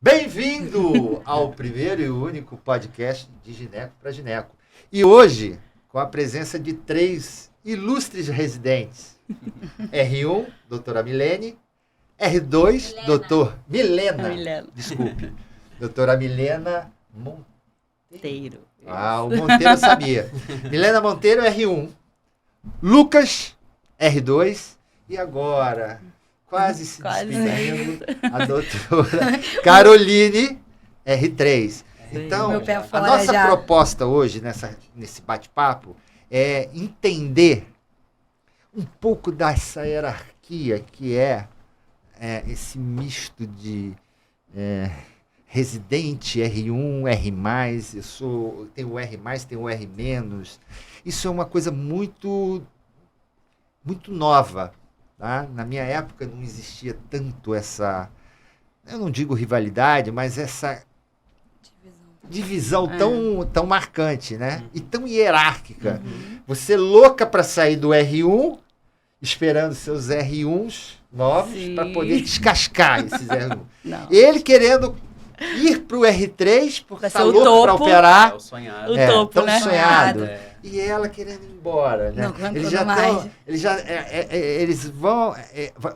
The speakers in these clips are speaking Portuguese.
Bem-vindo ao primeiro e único podcast de Gineco para Gineco. E hoje, com a presença de 3 ilustres residentes. R1, doutora Milene. R2, doutor Milena. Desculpe. Doutora Milena Monteiro. O Monteiro eu sabia. Milena Monteiro, R1. Lucas, R2. E agora, quase se despedindo, a doutora Caroline, R3. Então, a nossa proposta hoje, nesse bate-papo, é entender um pouco dessa hierarquia que é esse misto de residente, R1, R+, tenho o R+, tenho o R-. Isso é uma coisa muito nova. Tá? Na minha época não existia tanto essa, eu não digo rivalidade, mas essa divisão tão marcante, né? E tão hierárquica. Você louca para sair do R1, esperando seus R1s novos para poder descascar esses R1. Não. Ele querendo ir para o R3, porque está louco para operar. É o sonhado. O topo, tão né? sonhado. É. E ela querendo ir embora, né? Não, Eles vão...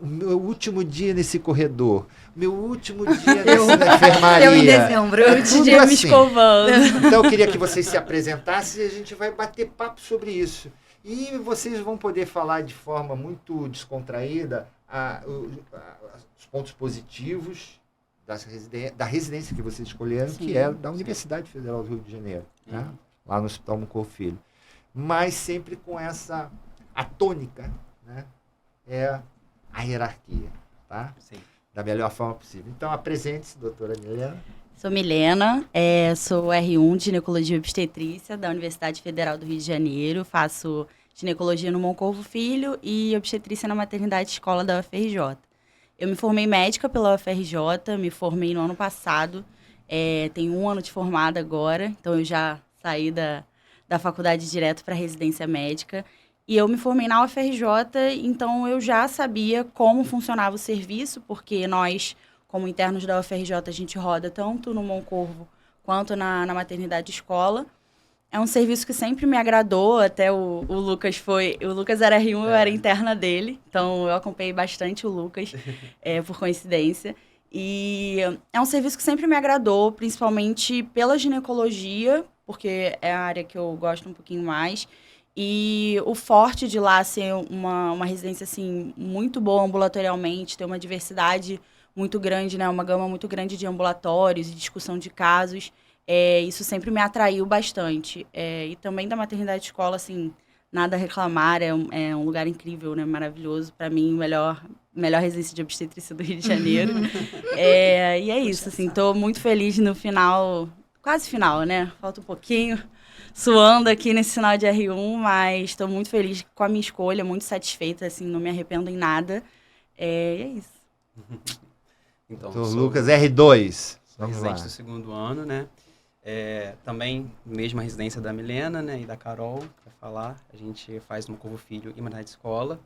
o meu último dia nesse corredor, meu último dia na enfermaria. Eu em dezembro. Eu te Tudo me assim. escovando. Então eu queria que vocês se apresentassem e a gente vai bater papo sobre isso. E vocês vão poder falar de forma muito descontraída os pontos positivos da residência que vocês escolheram, que é da Universidade Federal do Rio de Janeiro, né? Lá no Hospital Moncor Filho. Mas sempre com a tônica, né? É a hierarquia, tá? Sim. Da melhor forma possível. Então, apresente-se, doutora Milena. Sou Milena, sou R1 de Ginecologia e Obstetrícia da Universidade Federal do Rio de Janeiro. Faço ginecologia no Moncorvo Filho e obstetrícia na maternidade escola da UFRJ. Eu me formei médica pela UFRJ, me formei no ano passado. Tenho 1 ano de formada agora, então eu já saí da faculdade direto para residência médica. E eu me formei na UFRJ, então eu já sabia como funcionava o serviço, porque nós, como internos da UFRJ, a gente roda tanto no Moncorvo quanto na maternidade escola. É um serviço que sempre me agradou, até o Lucas foi... O Lucas era R1, eu era interna dele, então eu acompanhei bastante o Lucas, por coincidência. E é um serviço que sempre me agradou, principalmente pela ginecologia, porque é a área que eu gosto um pouquinho mais. E o forte de lá ser uma residência assim, muito boa ambulatorialmente, ter uma diversidade muito grande, né? Uma gama muito grande de ambulatórios e discussão de casos. Isso sempre me atraiu bastante. E também da maternidade escola, assim, nada a reclamar, é um lugar incrível, né? Maravilhoso. Para mim, melhor residência de obstetrícia do Rio de Janeiro. E é isso, assim, tô muito feliz no final, quase final, né? Falta um pouquinho, suando aqui nesse final de R1, mas estou muito feliz com a minha escolha, muito satisfeita, assim, não me arrependo em nada. É isso. Então, Lucas, R2. Sou residente do 2º ano, né? Também mesma residência da Milena, né, e da Carol, para falar. A gente faz no Moncorvo Filho e maternidade escola.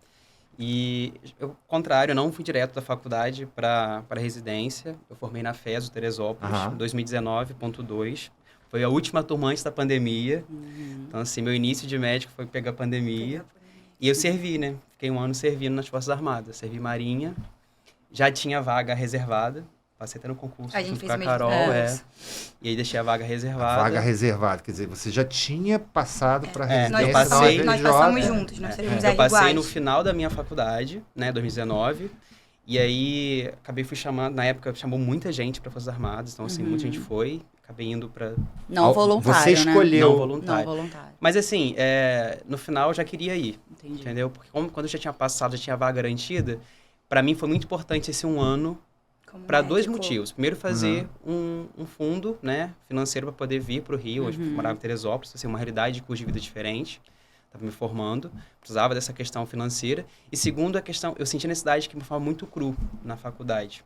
E, ao contrário, eu não fui direto da faculdade para a residência. Eu formei na FES, Teresópolis, em 2019.2. Foi a última turma antes da pandemia. Então, assim, meu início de médico foi pegar a pandemia. E eu servi, né? Fiquei 1 ano servindo nas Forças Armadas. Servi Marinha. Já tinha vaga reservada. Passei até no concurso junto com a Carol, E aí deixei a vaga reservada. Vaga reservada, quer dizer, você já tinha passado para a residência. Nós passamos juntos, nós seremos Eu passei iguais. no final da minha faculdade, né, 2019. E aí, fui chamando, na época chamou muita gente para Forças Armadas, então assim, muita gente foi. Acabei indo para... Não voluntário, Você escolheu... né? Não voluntário. Mas assim, no final eu já queria ir, entendeu? Porque quando eu já tinha passado, já tinha a vaga garantida, para mim foi muito importante esse 1 ano, para 2 motivos. Primeiro, fazer um fundo, né, financeiro para poder vir para o Rio. Hoje eu morava em Teresópolis, assim, uma realidade de custo de vida diferente. Estava me formando, precisava dessa questão financeira. E segundo, a questão, eu senti a necessidade que me falava muito cru na faculdade.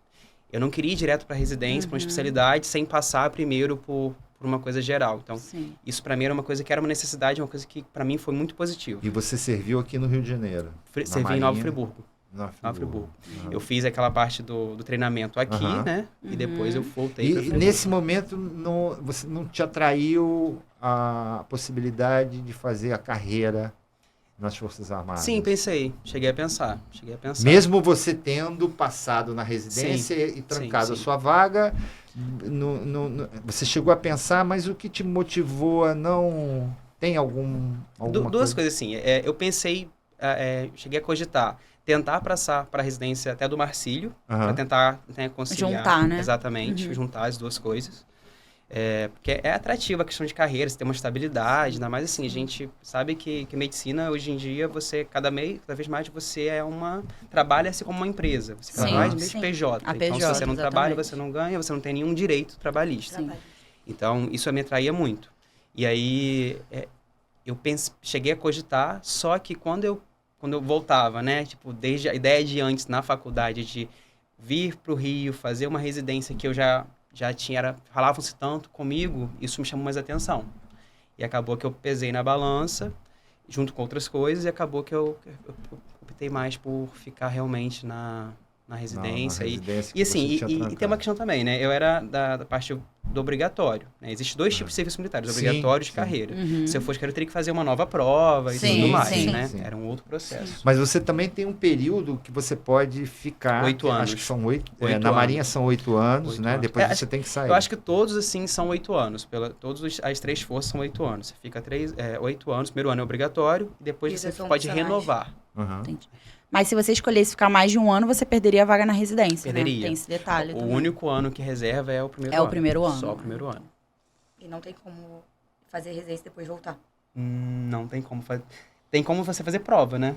Eu não queria ir direto para a residência, para uma especialidade, sem passar primeiro por uma coisa geral. Então, isso para mim era uma coisa que era uma necessidade, uma coisa que para mim foi muito positiva. E você serviu aqui no Rio de Janeiro? Servi em Nova Friburgo. Nova Friburgo. Uhum. Eu fiz aquela parte do treinamento aqui, Aham. né? E depois eu voltei para E nesse momento, você não te atraiu a possibilidade de fazer a carreira nas Forças Armadas? Sim, pensei. Cheguei a pensar. Mesmo você tendo passado na residência Sim, e trancado sim. a sua vaga, você chegou a pensar, mas o que te motivou a não... Tem alguma Duas coisas assim. Eu pensei, cheguei a cogitar, tentar passar para a residência até do Marcílio, para tentar, né, conciliar. Juntar, né? Exatamente, juntar as duas coisas. Porque é atrativa a questão de carreira, você tem uma estabilidade, ainda mais assim, a gente sabe que medicina, hoje em dia, você, cada vez mais, você trabalha-se como uma empresa, você trabalha mesmo de PJ. A Então, se PJ, você não trabalha, exatamente. você não ganha, você não tem nenhum direito trabalhista. Sim. Então, isso me atraía muito. E aí, eu cheguei a cogitar, só que quando eu voltava, né, tipo, desde a ideia de antes, na faculdade, de vir para o Rio, fazer uma residência que eu já tinha, falavam-se tanto comigo, isso me chamou mais atenção. E acabou que eu pesei na balança, junto com outras coisas, e acabou que eu optei mais por ficar realmente na residência. E assim, e tem uma questão também, né? Eu era da parte do obrigatório, né? Existem dois tipos de serviços militares, obrigatório e de carreira. Se eu fosse carreira, eu teria que fazer uma nova prova e tudo mais, né? Sim. Era um outro processo. Mas você também tem um período que você pode ficar... 8 anos. Acho que são 8 8 na anos. Marinha são 8 anos, 8 né? anos. Depois você tem que sair. Eu acho que todos, assim, são 8 anos. Todas as 3 forças são 8 anos. Você fica 8 anos, primeiro ano é obrigatório, e depois você pode renovar. Entendi. Mas se você escolhesse ficar mais de um ano, você perderia a vaga na residência, Perderia. né? Tem esse detalhe O também. único ano que reserva é o primeiro ano. É o primeiro ano. Só o primeiro ano. E não tem como fazer residência e depois voltar. Não tem como fazer. Tem como você fazer prova, né?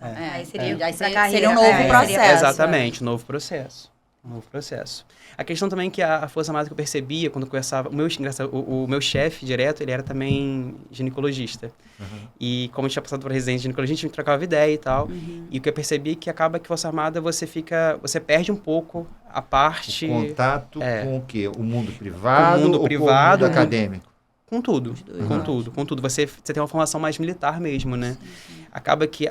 Aí seria Aí pra carreira. seria um novo processo. Exatamente, um novo processo. Um novo processo. A questão também que a Força Armada que eu percebia quando eu conversava... O meu chefe direto, ele era também ginecologista. E como eu tinha passado por residência de ginecologia, a gente trocava ideia e tal. E o que eu percebi é que acaba que a Força Armada você perde um pouco a parte... O contato com o quê? O mundo privado Com o mundo ou privado, com o mundo acadêmico? Com tudo. Com tudo. Você tem uma formação mais militar mesmo, né? Sim. Acaba que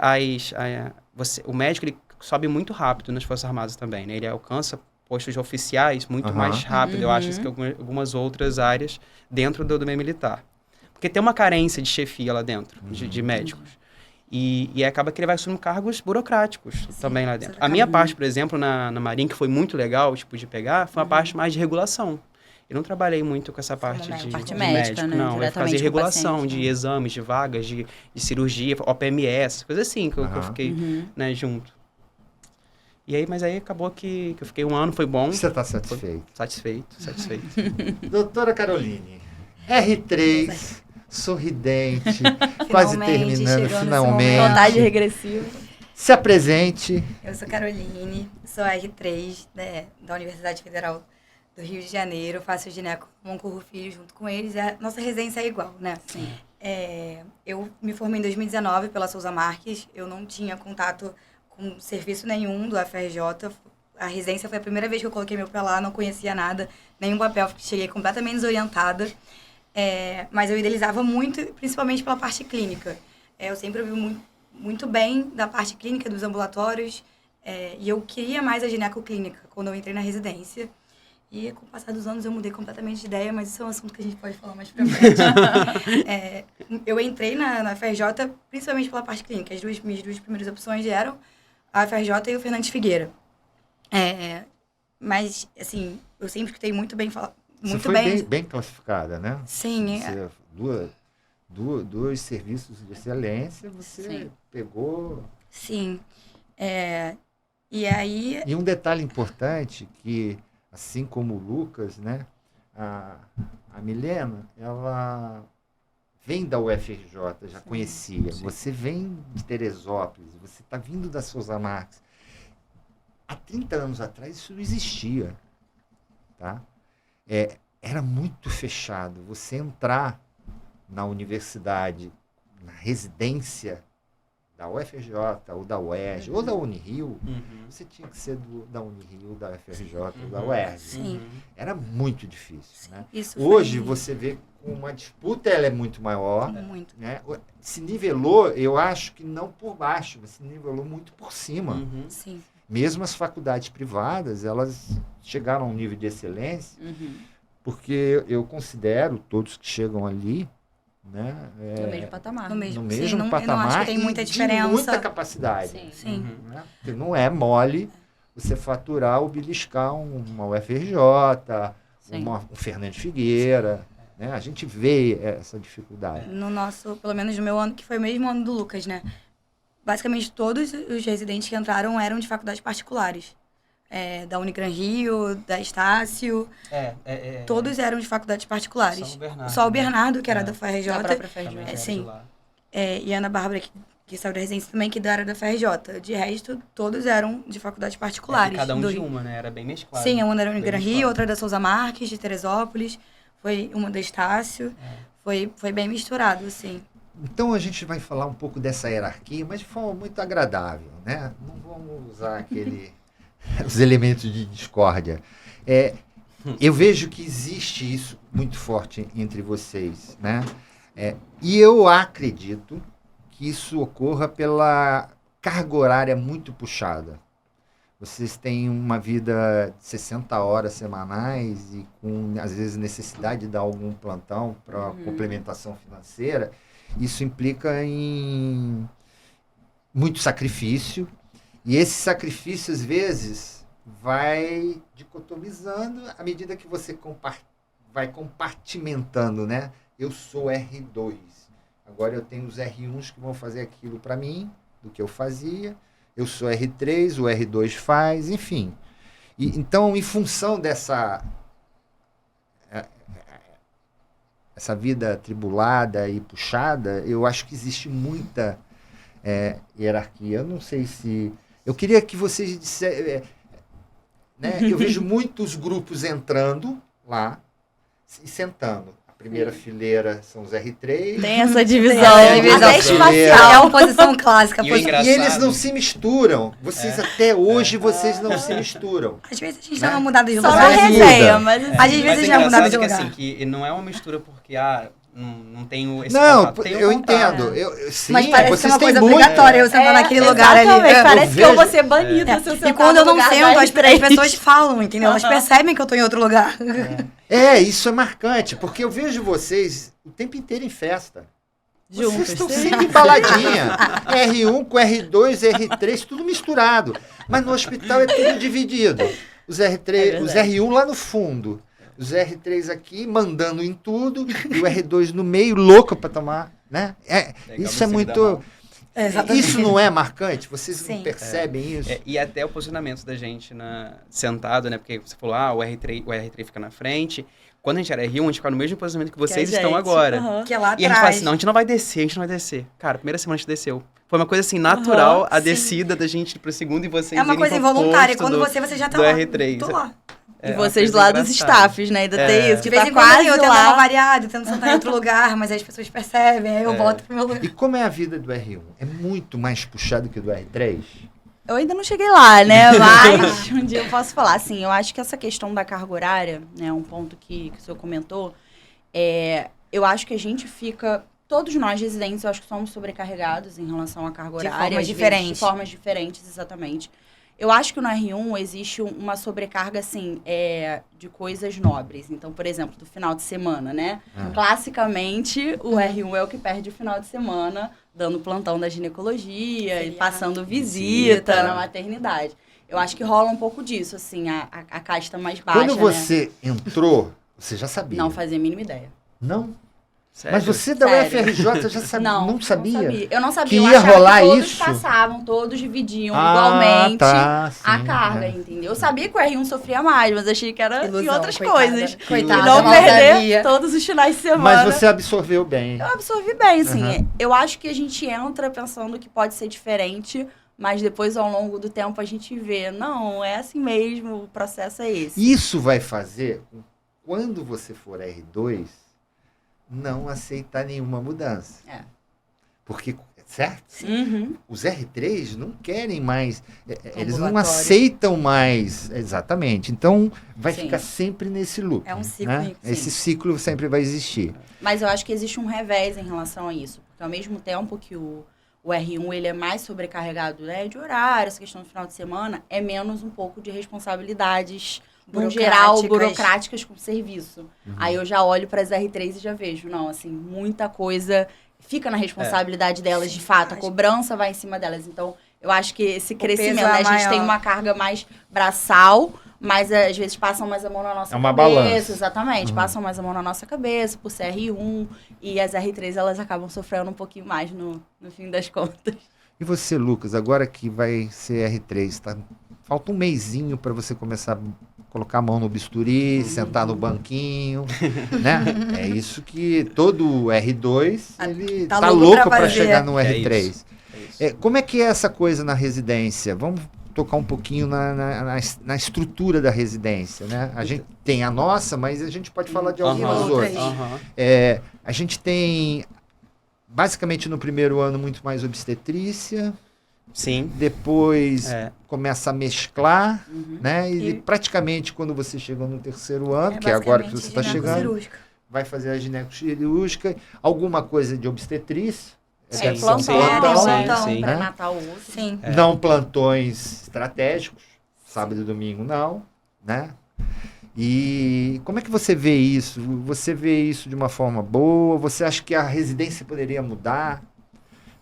o médico, ele sobe muito rápido nas Forças Armadas também, né? Ele alcança postos de oficiais muito mais rápido, eu acho, que algumas outras áreas dentro do meio militar. Porque tem uma carência de chefia lá dentro, de médicos. E acaba que ele vai assumir cargos burocráticos também lá dentro. A minha parte, por exemplo, na Marinha, que foi muito legal, tipo, de pegar, foi uma parte mais de regulação. Eu não trabalhei muito com essa parte de médica, médico, né? não. Eu fazia Com regulação paciente, de né? exames, de vagas, de cirurgia, OPMS, coisas assim que eu fiquei, né, junto. Mas aí acabou que eu fiquei um ano, foi bom. Você está satisfeito? Satisfeito. Doutora Caroline, R3, sorridente, quase terminando, finalmente. Contagem regressiva. Se apresente. Eu sou Caroline, sou R3, né, da Universidade Federal do Rio de Janeiro, faço gineco com Curro Filho junto com eles, a nossa residência é igual, né? Sim. Eu me formei em 2019 pela Souza Marques, eu não tinha contato com serviço nenhum do FRJ, a residência foi a primeira vez que eu coloquei meu pé lá, não conhecia nada, nenhum papel, cheguei completamente desorientada, mas eu idealizava muito, principalmente pela parte clínica. Eu sempre ouvi muito bem da parte clínica dos ambulatórios, e eu queria mais a ginecoclínica quando eu entrei na residência. E com o passar dos anos eu mudei completamente de ideia, mas isso é um assunto que a gente pode falar mais pra frente. Eu entrei na FRJ principalmente pela parte clínica. Minhas duas primeiras opções eram a FRJ e o Fernandes Figueira. Mas, assim, eu sempre escutei muito bem falar. Você foi bem classificada, né? Sim. Dois serviços de excelência, você pegou... Sim. E aí... E um detalhe importante que... Assim como o Lucas, né? A Milena, ela vem da UFRJ, já conhecia. Sim. Você vem de Teresópolis, você está vindo da Souza Marques. Há 30 anos atrás isso não existia. Tá? Era muito fechado. Você entrar na universidade, na residência da UFRJ, ou da UERJ, ou da Unirio, Uhum. você tinha que ser da Unirio, da UFRJ, ou da UERJ. Sim. Era muito difícil, né? Isso Hoje, foi você vê que uma disputa ela é muito maior, muito. né? Se nivelou, eu acho que não por baixo, mas se nivelou muito por cima. Uhum. Sim. Mesmo as faculdades privadas, elas chegaram a um nível de excelência, porque eu considero todos que chegam ali, né, No mesmo patamar. No mesmo, no sim, mesmo não, eu patamar não acho que tem e muita de diferença. muita capacidade. Sim. Sim. Uhum. Né? Porque não é mole você faturar ou beliscar uma UFRJ, Sim. um Fernando Figueira. Né? A gente vê essa dificuldade. No nosso, pelo menos no meu ano, que foi o mesmo ano do Lucas, né? Basicamente, todos os residentes que entraram eram de faculdades particulares. Da Unigran Rio, da Estácio, todos eram de faculdades particulares. Só o Bernardo. Só o Bernardo, que era da Da FRJ, própria FRJ. Também era sim. de lá. e a Ana Bárbara, que saiu da residência também, que era da FRJ. De resto, todos eram de faculdades particulares. E cada um do de Rio. uma, né? Era bem mesclado. Sim, uma era da Bem Unigran Rio, mesclado. outra da Souza Marques, de Teresópolis. Foi uma da Estácio. Foi bem misturado, assim. Então a gente vai falar um pouco dessa hierarquia, mas de forma muito agradável, né? Não vamos usar os elementos de discórdia. Eu vejo que existe isso muito forte entre vocês, né? E eu acredito que isso ocorra pela carga horária muito puxada. Vocês têm uma vida de 60 horas semanais e com, às vezes, necessidade de dar algum plantão para complementação financeira. Isso implica em muito sacrifício. E esse sacrifício, às vezes, vai dicotomizando à medida que você vai compartimentando, né? Eu sou R2. Agora eu tenho os R1s que vão fazer aquilo para mim, do que eu fazia. Eu sou R3, o R2 faz, enfim. Então, em função dessa essa vida atribulada e puxada, eu acho que existe muita hierarquia. Eu não sei se... Eu queria que vocês dissessem... né? Eu vejo muitos grupos entrando lá e sentando. A primeira fileira são os R3. Tem essa divisão. Tem essa Até divisão. espacial. É uma posição clássica. E o engraçado- E eles não se misturam. Vocês até hoje vocês não se misturam. Às vezes a gente dá uma mudada de Só lugar. na Mas resenha, muda. mas... Às Mas vezes é a gente vai mudar de engraçado que, lugar. assim, que não é uma mistura porque, não tenho esse Não, contato. Tem o eu contato. entendo. Sim, Mas parece que é vocês uma têm coisa muito. obrigatória eu sentar naquele lugar ali. Exatamente, parece que eu vejo- vou ser banida se eu sentar E quando eu no não lugar sento, das as três. pessoas falam, entendeu? Elas percebem que eu tô em outro lugar. Isso é marcante, porque eu vejo vocês o tempo inteiro em festa. Juntos, Vocês estão sim. sempre embaladinha. R1 com R2, R3, tudo misturado. Mas no hospital é tudo dividido. Os R3, os verdade. R1 lá no fundo. Os R3 aqui mandando em tudo. E o R2 no meio, louco para tomar. Né? Pegar Isso é você que dá muito... mal. Exatamente. Isso não é marcante? Vocês não Sim. percebem isso? E até o posicionamento da gente sentado, né? Porque você falou, o R3 fica na frente. Quando a gente era R1, a gente ficava no mesmo posicionamento que vocês Que a estão gente, agora. aham. Que é lá E a gente fala atrás. assim, não, a gente não vai descer. Cara, primeira semana a gente desceu. Foi uma coisa assim, natural, a sim. descida da gente pro segundo e vocês É uma irem coisa pro involuntária. posto Quando do- você já tá do lá. R3. Tô lá. E É uma vocês coisa do lado dos engraçada. staffs, né? Ainda tem isso, De que vez tá em quando quase eu tento dar uma lá. variada, tento sentar em outro lugar, mas aí as pessoas percebem, aí eu volto pro meu lugar. E como é a vida do R1? É muito mais puxado que o do R3? Eu ainda não cheguei lá, né? Mas um dia eu posso falar. Assim, eu acho que essa questão da carga horária, né? Um ponto que o senhor comentou, eu acho que a gente fica... Todos nós, residentes, eu acho que somos sobrecarregados em relação à carga De horária. formas às vezes, diferentes. De formas diferentes, exatamente. Eu acho que no R1 existe uma sobrecarga, assim, de coisas nobres. Então, por exemplo, do final de semana, né? Classicamente, o R1 é o que perde o final de semana, dando plantão da ginecologia e Feriado. passando visita Visita. na maternidade. Eu acho que rola um pouco disso, assim, a casta mais baixa, Quando né? você entrou, você já sabia? Não fazia a mínima ideia. Não? Sério? Mas você da Sério. UFRJ já sabia? Não sabia? Eu não sabia. Que Eu ia achava rolar que todos isso? passavam, todos dividiam igualmente Tá, sim, a carga, entendeu? Eu sabia que o R1 sofria mais, mas achei que era em Ilusão, outras coitada. coisas. Coitada, E não mal perder sabia. todos os finais de semana. Mas você absorveu bem. Eu absorvi bem, assim. Uhum. Eu acho que a gente entra pensando que pode ser diferente, mas depois, ao longo do tempo, a gente vê. Não, é assim mesmo, o processo é esse. Isso vai fazer, quando você for R2, não aceitar nenhuma mudança. É. Porque certo? Uhum. Os R3 não querem mais, eles não Ambulatório. aceitam mais, exatamente. Então, vai Sim. ficar sempre nesse loop. É um ciclo, né? sim. Esse ciclo sempre vai existir. Mas eu acho que existe um revés em relação a isso. Porque ao mesmo tempo que o R1 ele é mais sobrecarregado, né, de horário, essa questão do final de semana, é menos um pouco de responsabilidades, no geral, burocráticas com o serviço. Aí eu já olho para as R3 e já vejo, não, assim, muita coisa fica na responsabilidade delas, de fato. A cobrança vai em cima delas. Então, eu acho que esse crescimento, peso é né, a gente maior. tem uma carga mais braçal, mas às vezes passam mais a mão na nossa É uma cabeça. balança. Exatamente, passam mais a mão na nossa cabeça por ser R1. E as R3, elas acabam sofrendo um pouquinho mais no fim das contas. E você, Lucas, agora que vai ser R3, tá? Falta um mesinho para você começar a colocar a mão no bisturi, sentar no banquinho, né? É isso que todo R2, ele Tá tá louco louco pra para fazer. chegar no É R3. isso. É isso. Como é que é essa coisa na residência? Vamos tocar um pouquinho na estrutura da residência, né? A gente tem a nossa, mas a gente pode falar de algumas Aham, outras. aham. A gente tem, basicamente no primeiro ano, muito mais obstetrícia, Sim. depois É. começa a mesclar, Uhum. né? E, E- praticamente quando você chega no terceiro ano, que é agora que você está chegando, Cirúrgica. vai fazer a ginecocirúrgica, alguma coisa de obstetrícia. Sim, deve ser um plantão, plantão, plantão, sim. pré-natal, Sim. não plantões estratégicos, sábado e domingo não, né? E como é que você vê isso? Você vê isso de uma forma boa? Você acha que a residência poderia mudar?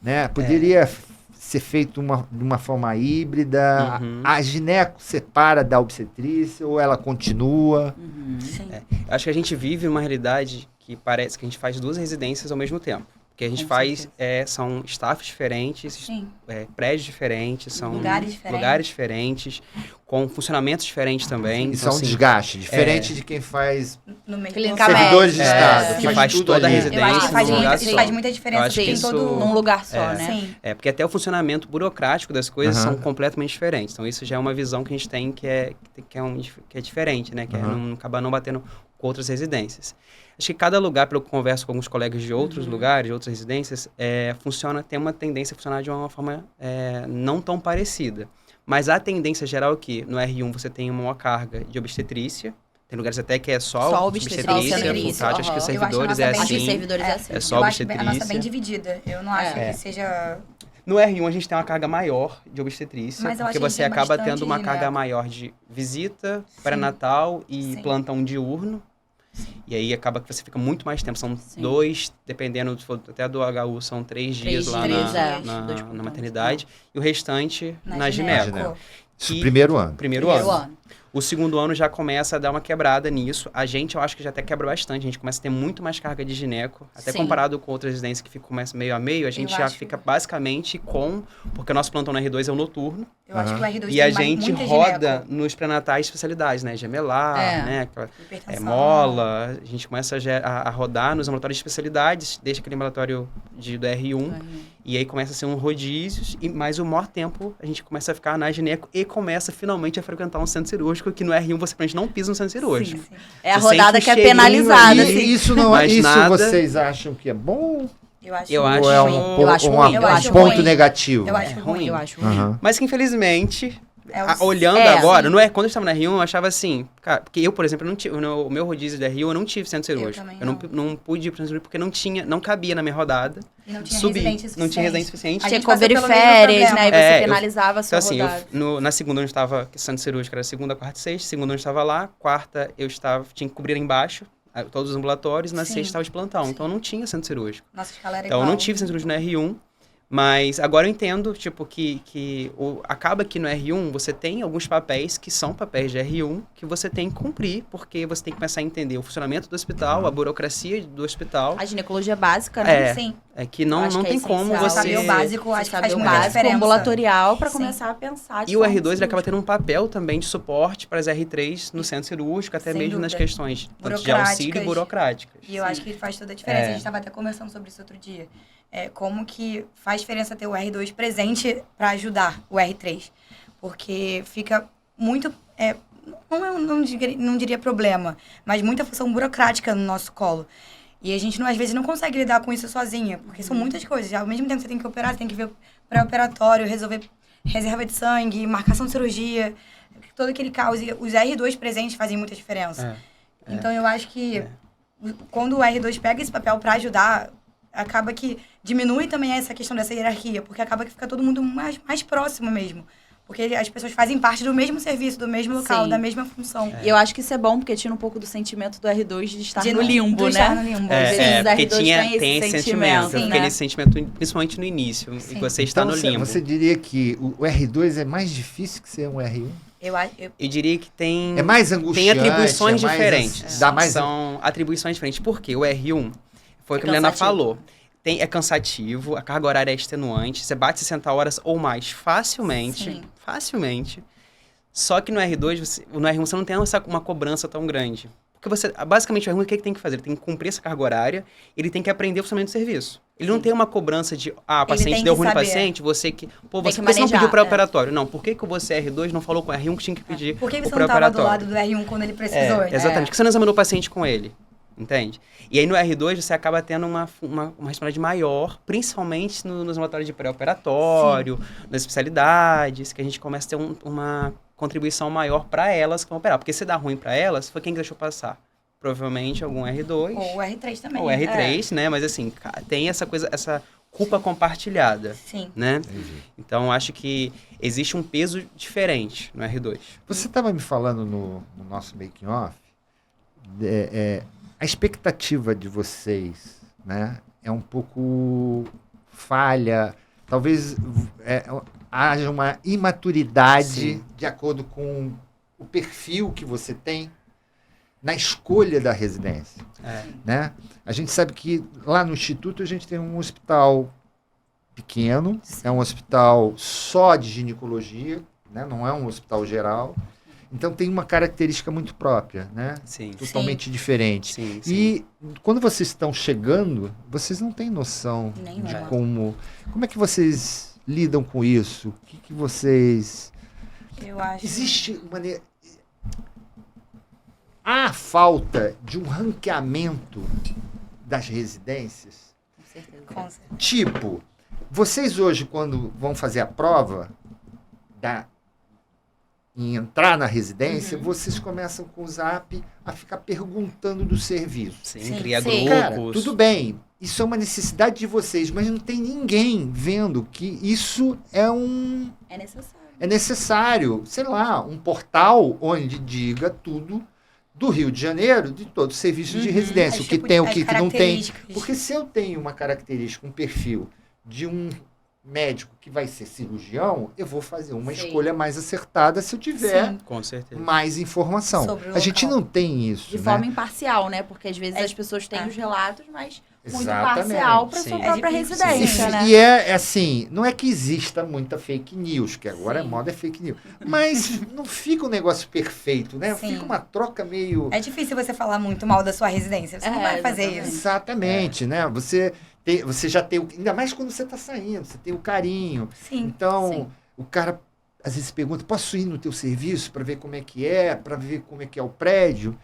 Né? Poderia ser feito de uma forma híbrida? Uhum. A gineco separa da obstetrícia ou ela continua? Uhum. Sim. Acho que a gente vive uma realidade que parece que a gente faz duas residências ao mesmo tempo. Porque a gente Com faz, certeza. são staffs diferentes, Sim. prédios diferentes, são Lugares diferentes, com funcionamentos diferentes também. Isso Então, é um assim, desgaste, diferente de quem faz No meio Clínica servidores de médica, Estado, que faz tudo toda a ali. residência. Eu acho que faz, num lugar muita, só. faz muita Eu diferença. acho que Tem isso- todo... Num lugar só, né? Sim. porque até o funcionamento burocrático das coisas Aham. são completamente diferentes. Então, isso já é uma visão que a gente tem que é diferente, né? Que é Aham. não acabar não batendo com outras residências. Acho que cada lugar, pelo que eu converso com alguns colegas de outros lugares, de outras residências, tem uma tendência a funcionar de uma forma não tão parecida. Mas a tendência geral é que no R1 você tem uma maior carga de obstetrícia. Tem lugares até que é só obstetrícia, full time. Acho que os aham. Eu acho a servidores nossa é bem- Acho que os assim. servidores é assim. É só Eu acho a nossa obstetrícia. bem dividida. Eu não acho É. que seja... No R1 a gente tem uma carga maior de obstetrícia, Mas eu porque acho que você tem acaba bastante tendo uma gineco. carga maior de visita, pré-natal e Sim. plantão diurno. E aí acaba que você fica muito mais tempo. São Sim. 2, dependendo, se for até do HU, são 3 dias lá dias, na, dois na plantões. maternidade. E o restante na gineco. gineco. Isso Que- primeiro ano. Primeiro ano. O segundo ano já começa a dar uma quebrada nisso. A gente, eu acho que já até quebra bastante. A gente começa a ter muito mais carga de gineco. Até Sim. comparado com outras residências que começa meio a meio, a gente Eu já acho- fica basicamente com... Porque o nosso plantão no R2 é o noturno. Eu acho que o R2 E a tem gente muita roda gineco. nos pré-natais especialidades, né? Gemelar, É. né? aquela- Hipertensão. mola. A gente começa a rodar nos ambulatórios de especialidades, desde aquele ambulatório do R1. E aí começa a ser um rodízio, mas o maior tempo a gente começa a ficar na gineco e começa finalmente a frequentar um centro cirúrgico, que no R1 você praticamente não pisa no centro cirúrgico. Sim, sim. É a Você rodada sente que é um cheirinho penalizada, ali. assim. E isso não Mas isso nada- vocês acham que é bom? Eu acho, Eu Ou acho- é um, eu acho ruim, eu acho ponto ruim. negativo? Eu acho É ruim. ruim. Eu acho ruim. Aham. Mas que infelizmente, É o- olhando É, agora, sim. não é, quando eu estava na R1, eu achava assim, cara, porque eu, por exemplo, não tive, o meu rodízio da R1 eu não tive centro cirúrgico. também Não pude ir para o centro cirúrgico porque não cabia na minha rodada. E não tinha subir. residente Não tinha residente suficiente. A Tinha gente que cobrir passou pelo mesmo férias, né? E problema. você É, eu- penalizava a sua Então, assim, rodada. na segunda onde estava centro cirúrgico era segunda, quarta e sexta. Segunda onde estava lá. Quarta tinha que cobrir embaixo, todos os ambulatórios. Na Sim. sexta estava de plantão. Sim. Então eu não tinha centro cirúrgico. Nossa escala era Então eu igual. não tive centro cirúrgico no R1. Mas agora eu entendo, tipo, acaba que no R1 você tem alguns papéis que são papéis de R1 que você tem que cumprir, porque você tem que começar a entender o funcionamento do hospital, a burocracia do hospital. A ginecologia básica, né? Sim. É que Eu não acho que é tem como essencial. você... Saber o básico, Você acho que saber faz o muita básico diferença. ambulatorial para Sim. começar a pensar de E o forma R2 ele acaba cirúrgica. tendo um papel também de suporte para as R3 no centro cirúrgico, até Sem mesmo nas dúvida. questões tanto de auxílio e burocráticas. E eu acho que faz toda a diferença. A gente estava até conversando sobre isso outro dia. Como que faz diferença ter o R2 presente para ajudar o R3. Porque fica muito... não diria problema, mas muita função burocrática no nosso colo. E a gente, às vezes, não consegue lidar com isso sozinha, porque são muitas coisas. Ao mesmo tempo que você tem que operar, você tem que ver pré-operatório, resolver reserva de sangue, marcação de cirurgia, todo aquele caos. E os R2 presentes fazem muita diferença. Então, eu acho que quando o R2 pega esse papel para ajudar, acaba que diminui também essa questão dessa hierarquia, porque acaba que fica todo mundo mais próximo mesmo. Porque as pessoas fazem parte do mesmo serviço, do mesmo local, Sim. da mesma função. E eu acho que isso é bom, porque tira um pouco do sentimento do R2 de estar De no limbo, né? estar no limbo. Às vezes os porque R2 tem esse sentimento. né? Aquele sentimento, principalmente no início, e você está Então, no limbo. você diria que o R2 é mais difícil que ser um R1? Eu diria que tem... É mais angustiante. Tem atribuições é mais, diferentes. Dá mais... São atribuições diferentes. Por quê? O R1, foi o que a cansativo. Milena falou. É cansativo, a carga horária é extenuante, você bate 60 horas ou mais facilmente. Sim. Facilmente. Só que no R2, no R1 você não tem uma cobrança tão grande. Porque basicamente o R1, o que ele tem que fazer? Ele tem que cumprir essa carga horária, ele tem que aprender o funcionamento do serviço. Ele não tem uma cobrança de, o paciente deu ruim no paciente, você que... Pô, você não pediu pré-operatório. Não, por que você R2 não falou com o R1 que tinha que pedir Por que o você não estava do pré-operatório? lado do R1 quando ele precisou? Exatamente, porque você não examinou o paciente com ele. Entende? E aí no R2 você acaba tendo uma responsabilidade maior, principalmente nos ambulatórios de pré-operatório, nas especialidades, que a gente começa a ter uma contribuição maior para elas que vão operar. Porque se dá ruim para elas, foi quem que deixou passar? Provavelmente algum R2. Ou o R3 também. Ou R3, né? Mas assim, tem essa culpa compartilhada. Sim. Né? Então acho que existe um peso diferente no R2. Você estava me falando no nosso making off, a expectativa de vocês, né, é um pouco falha, talvez haja uma imaturidade de acordo com o perfil que você tem na escolha da residência. Né? A gente sabe que lá no Instituto a gente tem um hospital pequeno, é um hospital só de ginecologia, né? Não é um hospital geral. Então tem uma característica muito própria, né? Sim. Totalmente diferente. Sim. E quando vocês estão chegando, vocês não têm noção de como é que vocês lidam com isso? O que vocês... Eu acho... Existe uma... Há falta de um ranqueamento das residências? Com certeza. Tipo, vocês hoje, quando vão fazer a prova em entrar na residência, vocês começam com o Zap a ficar perguntando do serviço. Sim, criar sim. grupos. Cara, tudo bem, isso é uma necessidade de vocês, mas não tem ninguém vendo que isso É necessário. é necessário. Sei lá, um portal onde diga tudo do Rio de Janeiro, de todos os serviços de residência, o que tem, o que não tem. Porque se eu tenho uma característica, um perfil de um médico que vai ser cirurgião, eu vou fazer uma escolha mais acertada se eu tiver Com certeza. mais informação. Sobre o A gente local. não tem isso, De né? forma imparcial, né? Porque às vezes as pessoas têm os relatos, mas muito Exatamente. parcial para Sim. sua É própria difícil. residência, E, né? e é assim, não é que exista muita fake news, que agora a Sim. moda é fake news, mas não fica um negócio perfeito, né? Sim. Fica uma troca meio... É difícil você falar muito mal da sua residência. Você não vai fazer exatamente. isso. Exatamente, né? Você já tem, ainda mais quando você está saindo, você tem o carinho. Sim. Então, o cara às vezes pergunta, posso ir no teu serviço para ver como é que é, para ver como é que é o prédio?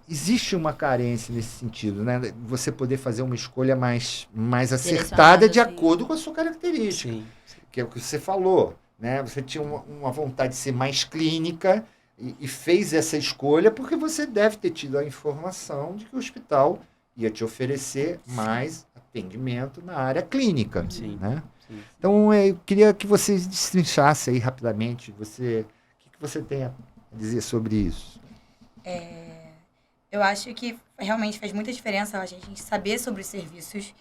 Existe uma carência nesse sentido, né? Você poder fazer uma escolha mais acertada de sim. acordo com a sua característica, Sim. que é o que você falou, né? Você tinha uma vontade de ser mais clínica e fez essa escolha porque você deve ter tido a informação de que o hospital ia te oferecer mais atendimento na área clínica, Sim. né? Sim. Então, eu queria que vocês destrinchassem aí rapidamente, o que você tem a dizer sobre isso? Eu acho que realmente faz muita diferença a gente saber sobre os serviços,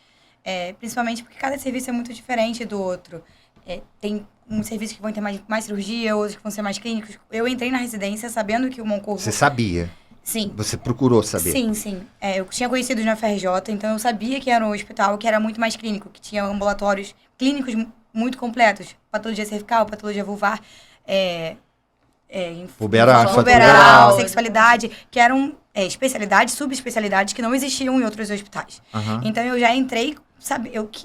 principalmente porque cada serviço é muito diferente do outro. Tem uns serviços que vão ter mais cirurgia, outros que vão ser mais clínicos. Eu entrei na residência sabendo que o Moncorvo... Você sabia? Sim. Você procurou saber? Sim, sim. Eu tinha conhecido na FRJ, então eu sabia que era um hospital que era muito mais clínico, que tinha ambulatórios clínicos muito completos. Patologia cervical, patologia vulvar, Puberal. sexualidade, que eram especialidades, subespecialidades que não existiam em outros hospitais. Aham. Então eu já entrei,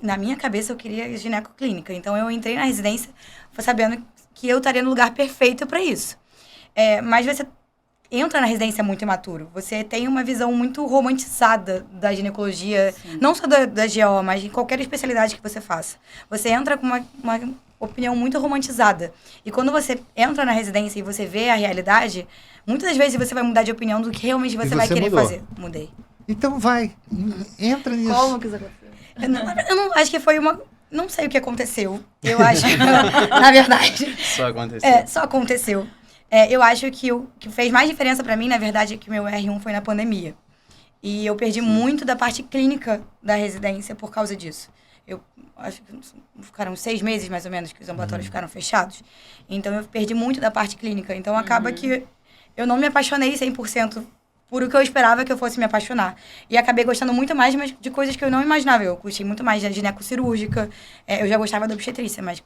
na minha cabeça eu queria ginecoclínica. Então eu entrei na residência sabendo que eu estaria no lugar perfeito para isso. Mas entra na residência muito imaturo. Você tem uma visão muito romantizada da ginecologia, não só da GO, mas em qualquer especialidade que você faça. Você entra com uma opinião muito romantizada. E quando você entra na residência e você vê a realidade, muitas das vezes você vai mudar de opinião do que realmente você vai querer fazer. Mudei. Então vai, entra nisso. Como que isso aconteceu? Eu não acho que foi uma... Não sei o que aconteceu. Eu acho, na verdade... Só aconteceu. Só aconteceu. Eu acho que o que fez mais diferença pra mim, na verdade, é que o meu R1 foi na pandemia. E eu perdi muito da parte clínica da residência por causa disso. Eu acho que ficaram 6 meses, mais ou menos, que os ambulatórios ficaram fechados. Então, eu perdi muito da parte clínica. Então, acaba que eu não me apaixonei 100% por o que eu esperava que eu fosse me apaixonar. E acabei gostando muito mais de coisas que eu não imaginava. Eu gostei muito mais da ginecocirúrgica. Eu já gostava da obstetrícia, mas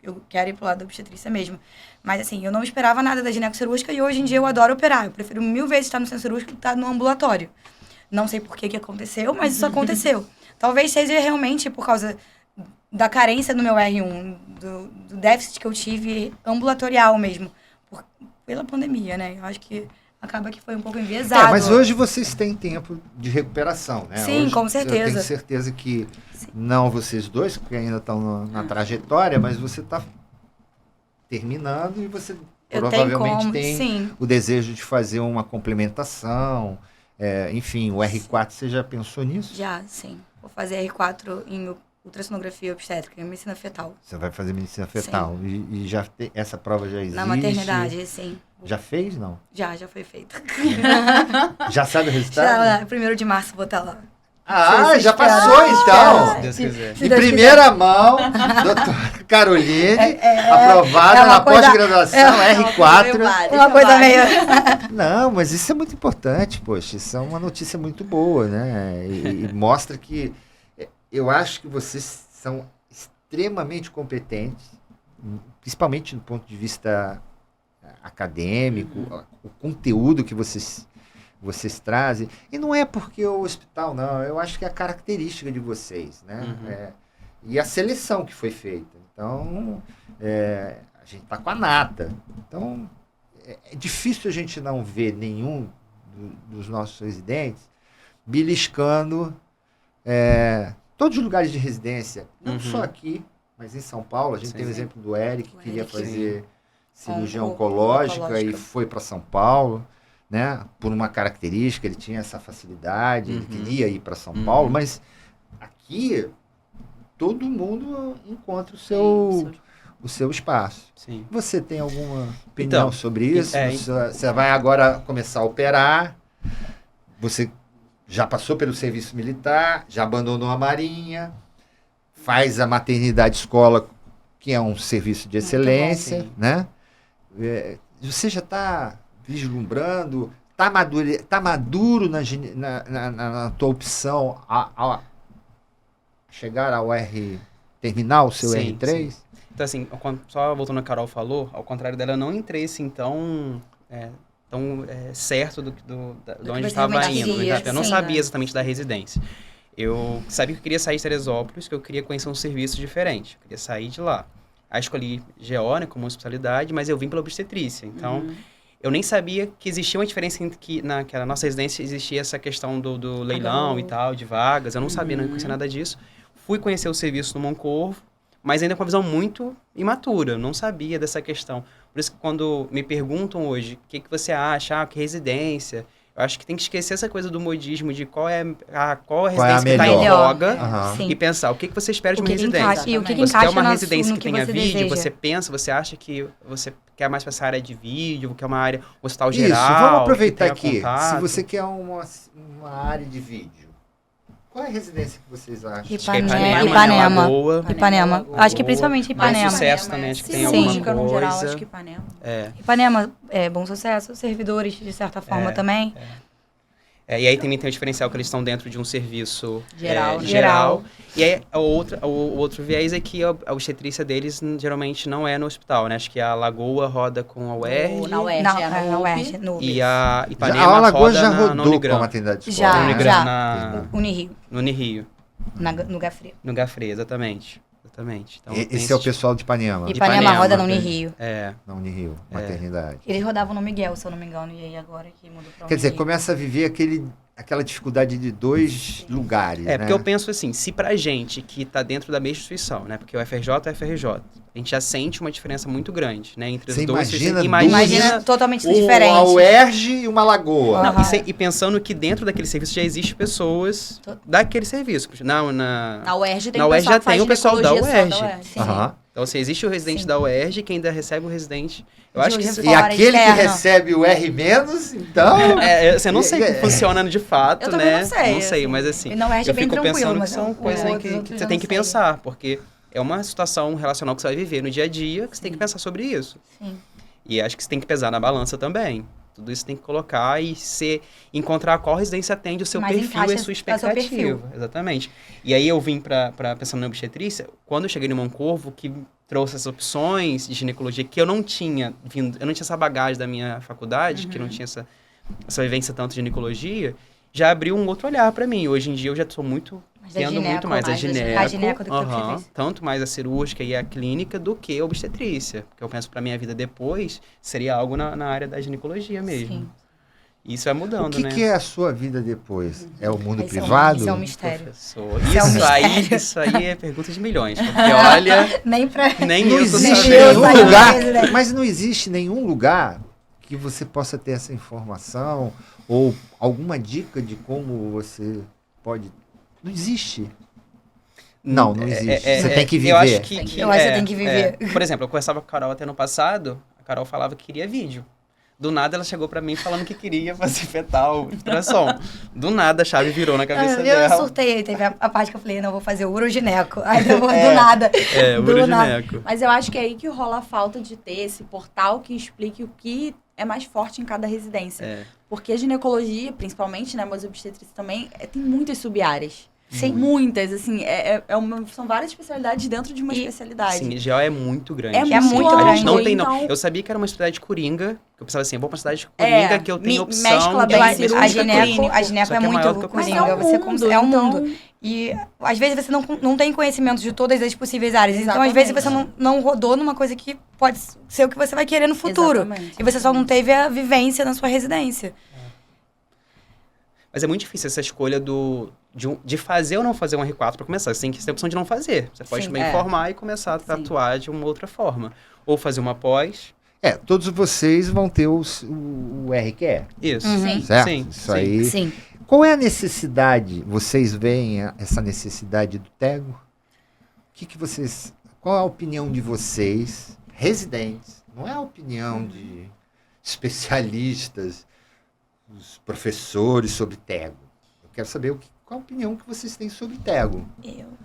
eu quero ir pro lado da obstetrícia mesmo. Mas, assim, eu não esperava nada da ginecocirúrgica e hoje em dia eu adoro operar. Eu prefiro 1000 vezes estar no centro cirúrgico do que estar no ambulatório. Não sei por que aconteceu, mas isso aconteceu. Talvez seja realmente por causa da carência do meu R1, do déficit que eu tive ambulatorial mesmo, pela pandemia, né? Eu acho que acaba que foi um pouco enviesado. Mas hoje vocês têm tempo de recuperação, né? Sim, hoje, com certeza. Eu tenho certeza que não vocês dois, porque ainda estão na trajetória, mas você está terminando e você provavelmente tem o desejo de fazer uma complementação. Enfim, o R4, você já pensou nisso? Já, sim. Vou fazer R4 em ultrassonografia obstétrica, em medicina fetal. Você vai fazer medicina fetal. E já essa prova já existe? Na maternidade, sim. Já fez, não? Já foi feita. Já sabe o resultado? Já, 1º de março vou estar lá. Já passou, então. Se Deus quiser. Em primeira mão, doutora Caroline, aprovada na pós-graduação, R4. Uma coisa meio... Não, mas isso é muito importante, poxa. Isso é uma notícia muito boa, né? E mostra que... Eu acho que vocês são extremamente competentes, principalmente do ponto de vista acadêmico, o conteúdo que vocês trazem. E não é porque o hospital, não. Eu acho que é a característica de vocês, né? E a seleção que foi feita. Então, a gente está com a nata. Então, é difícil a gente não ver nenhum dos nossos residentes beliscando todos os lugares de residência. Não só aqui, mas em São Paulo. A gente tem o exemplo do Eric, que queria fazer cirurgia oncológica e foi para São Paulo. Né? Por uma característica, ele tinha essa facilidade, ele queria ir para São Paulo, mas aqui todo mundo encontra o seu espaço. Sim. Você tem alguma opinião sobre isso? Você vai agora começar a operar, você já passou pelo serviço militar, já abandonou a Marinha, faz a maternidade escola, que é um serviço de excelência, né? Você já está vislumbrando, tá maduro na tua opção a chegar ao terminar o seu R3? Sim. Então, assim, só voltando ao que a Carol falou, ao contrário dela, eu não entrei assim tão certo de onde estava indo. Eu não sabia exatamente da residência. Eu sabia que eu queria sair de Teresópolis, que eu queria conhecer um serviço diferente. Eu queria sair de lá. Aí escolhi GO, né, como especialidade, mas eu vim pela obstetrícia. Então, eu nem sabia que existia uma diferença entre que naquela nossa residência existia essa questão do leilão e tal, de vagas. Eu não sabia, não conhecia nada disso. Fui conhecer o serviço no Moncorvo, mas ainda com uma visão muito imatura. Eu não sabia dessa questão. Por isso que quando me perguntam hoje, o que você acha? Que residência? Eu acho que tem que esquecer essa coisa do modismo de qual é a residência que está em voga e pensar o que você espera de uma residência. E o que você encaixa quer uma residência que tenha você vídeo, deseja. você acha que você quer mais para essa área de vídeo, quer uma área hospital geral. Isso, vamos aproveitar aqui. Contato. Se você quer uma área de vídeo, qual é a residência que vocês acham? Ipanema. Lagoa. Acho que principalmente Ipanema. Mais sucesso também, acho que tem Cirúrgica alguma no coisa. geral, acho que Ipanema. Ipanema é bom sucesso, servidores de certa forma também. E aí também tem o diferencial que eles estão dentro de um serviço geral. geral. E aí o outro viés é que a obstetrícia deles geralmente não é no hospital, né? Acho que a Lagoa roda com a UERJ. Na UERJ, Na UERJ, no E a Ipanema a Lagoa roda já na rodou com a Unigran. maternidade escolar. Unigran Já. na Unirio, no Unirio. no Gafre. No Gafre, exatamente. Exatamente. Então, tem Esse é o pessoal de Ipanema. De Ipanema roda na tem. Unirio. Na Unirio, maternidade. Eles rodavam no Miguel, se eu não me engano, e aí agora que mudou pra Quer dizer, Unirio. começa a viver aquela dificuldade de dois lugares, né? porque eu penso assim, se pra gente que tá dentro da mesma instituição, né? Porque o FRJ é o FRJ, a gente já sente uma diferença muito grande, né? Entre Você os dois. imagina Imagina totalmente a diferente. UERJ e uma lagoa. Não, Aham. e pensando que dentro daquele serviço já existe pessoas daquele serviço. Na UERJ tem na o UERJ pessoal já que faz tem o pessoal da ginecologia só UERJ. Sim. Aham. Então, se existe o residente Sim. da UERJ, que ainda recebe o residente. Eu De acho que hoje isso, E Fora, aquele que externo. recebe o R-, então... você não sei como funciona de fato, Eu também né? não sei, Não sei, assim. mas assim, E na UERJ eu é bem fico tranquilo, pensando mas que são o coisas outro, que os outros você eu tem não que sei. pensar, porque é uma situação relacional que você vai viver no dia a dia, que você tem que pensar sobre isso. Sim. E acho que você tem que pesar na balança também. Tudo isso tem que colocar e encontrar qual residência atende o seu Mais perfil encaixa e a sua ao seu perfil. expectativa. Exatamente. E aí eu vim pensando na obstetrícia, quando eu cheguei no Moncorvo, que trouxe essas opções de ginecologia que eu não tinha vindo, eu não tinha essa bagagem da minha faculdade, que não tinha essa vivência tanto de ginecologia, já abriu um outro olhar para mim. Hoje em dia eu já estou Mas da tendo muito gineco, mais a mais da gineco, a gineco do que a obstetrícia. tanto mais a cirúrgica e a clínica do que a obstetrícia. Porque eu penso para minha vida depois, seria algo na área da ginecologia mesmo. Sim. Isso vai mudando, O né? que é a sua vida depois? É o mundo Esse é um- privado? esse é um mistério. Professor. Isso é um mistério. Isso aí é pergunta de milhões. Porque olha, Nem pra... nem Não eu tô existe Nem eu sabendo. nenhum saio lugar, mais, né? mas não existe nenhum lugar que você possa ter essa informação ou alguma dica de como você pode... Não existe. Não existe. Você tem que viver. Eu acho que Eu acho que você tem que viver. Por exemplo, eu conversava com a Carol até no passado, a Carol falava que queria vídeo. Do nada ela chegou pra mim falando que queria fazer fetal, ultrassom. Do nada a chave virou na cabeça Eu dela. surtei, teve a parte que eu falei, não, eu vou fazer urogineco. Aí eu vou do nada. O do nada. urogineco. Mas eu acho que é aí que rola a falta de ter esse portal que explique o que é mais forte em cada residência. É. Porque a ginecologia, principalmente, né, mas a obstetrícia também, tem muitas sub-áreas. Sim. Muitas, assim, são várias especialidades dentro de uma especialidade. Sim, GO é muito grande. É muito A gente grande. não tem, não. Então- Eu sabia que era uma especialidade coringa, que eu pensava assim, eu vou pra uma cidade coringa que eu tenho opção mescla de bem uma cirúrgica A clínica. gineco Só é que é muito maior do que eu Mas consigo. coringa. Você mundo, é um então- mundo. E às vezes você não tem conhecimento de todas as possíveis áreas. Então, às vezes, Exatamente. você não rodou numa coisa que pode ser o que você vai querer no futuro. Exatamente. E você só não teve a vivência na sua residência. Mas é muito difícil essa escolha de fazer ou não fazer um R4 para começar. Você tem que ter a opção de não fazer. Você pode Sim, também formar e começar a atuar de uma outra forma. Ou fazer uma pós. Todos vocês vão ter o RQE, Isso. Sim. certo? Sim, Isso sim. aí. Sim. Qual é a necessidade? Vocês veem essa necessidade do TEGO? Qual é a opinião de vocês, residentes? Não é a opinião de especialistas, os professores sobre TEGO. Eu quero saber qual a opinião que vocês têm sobre TEGO.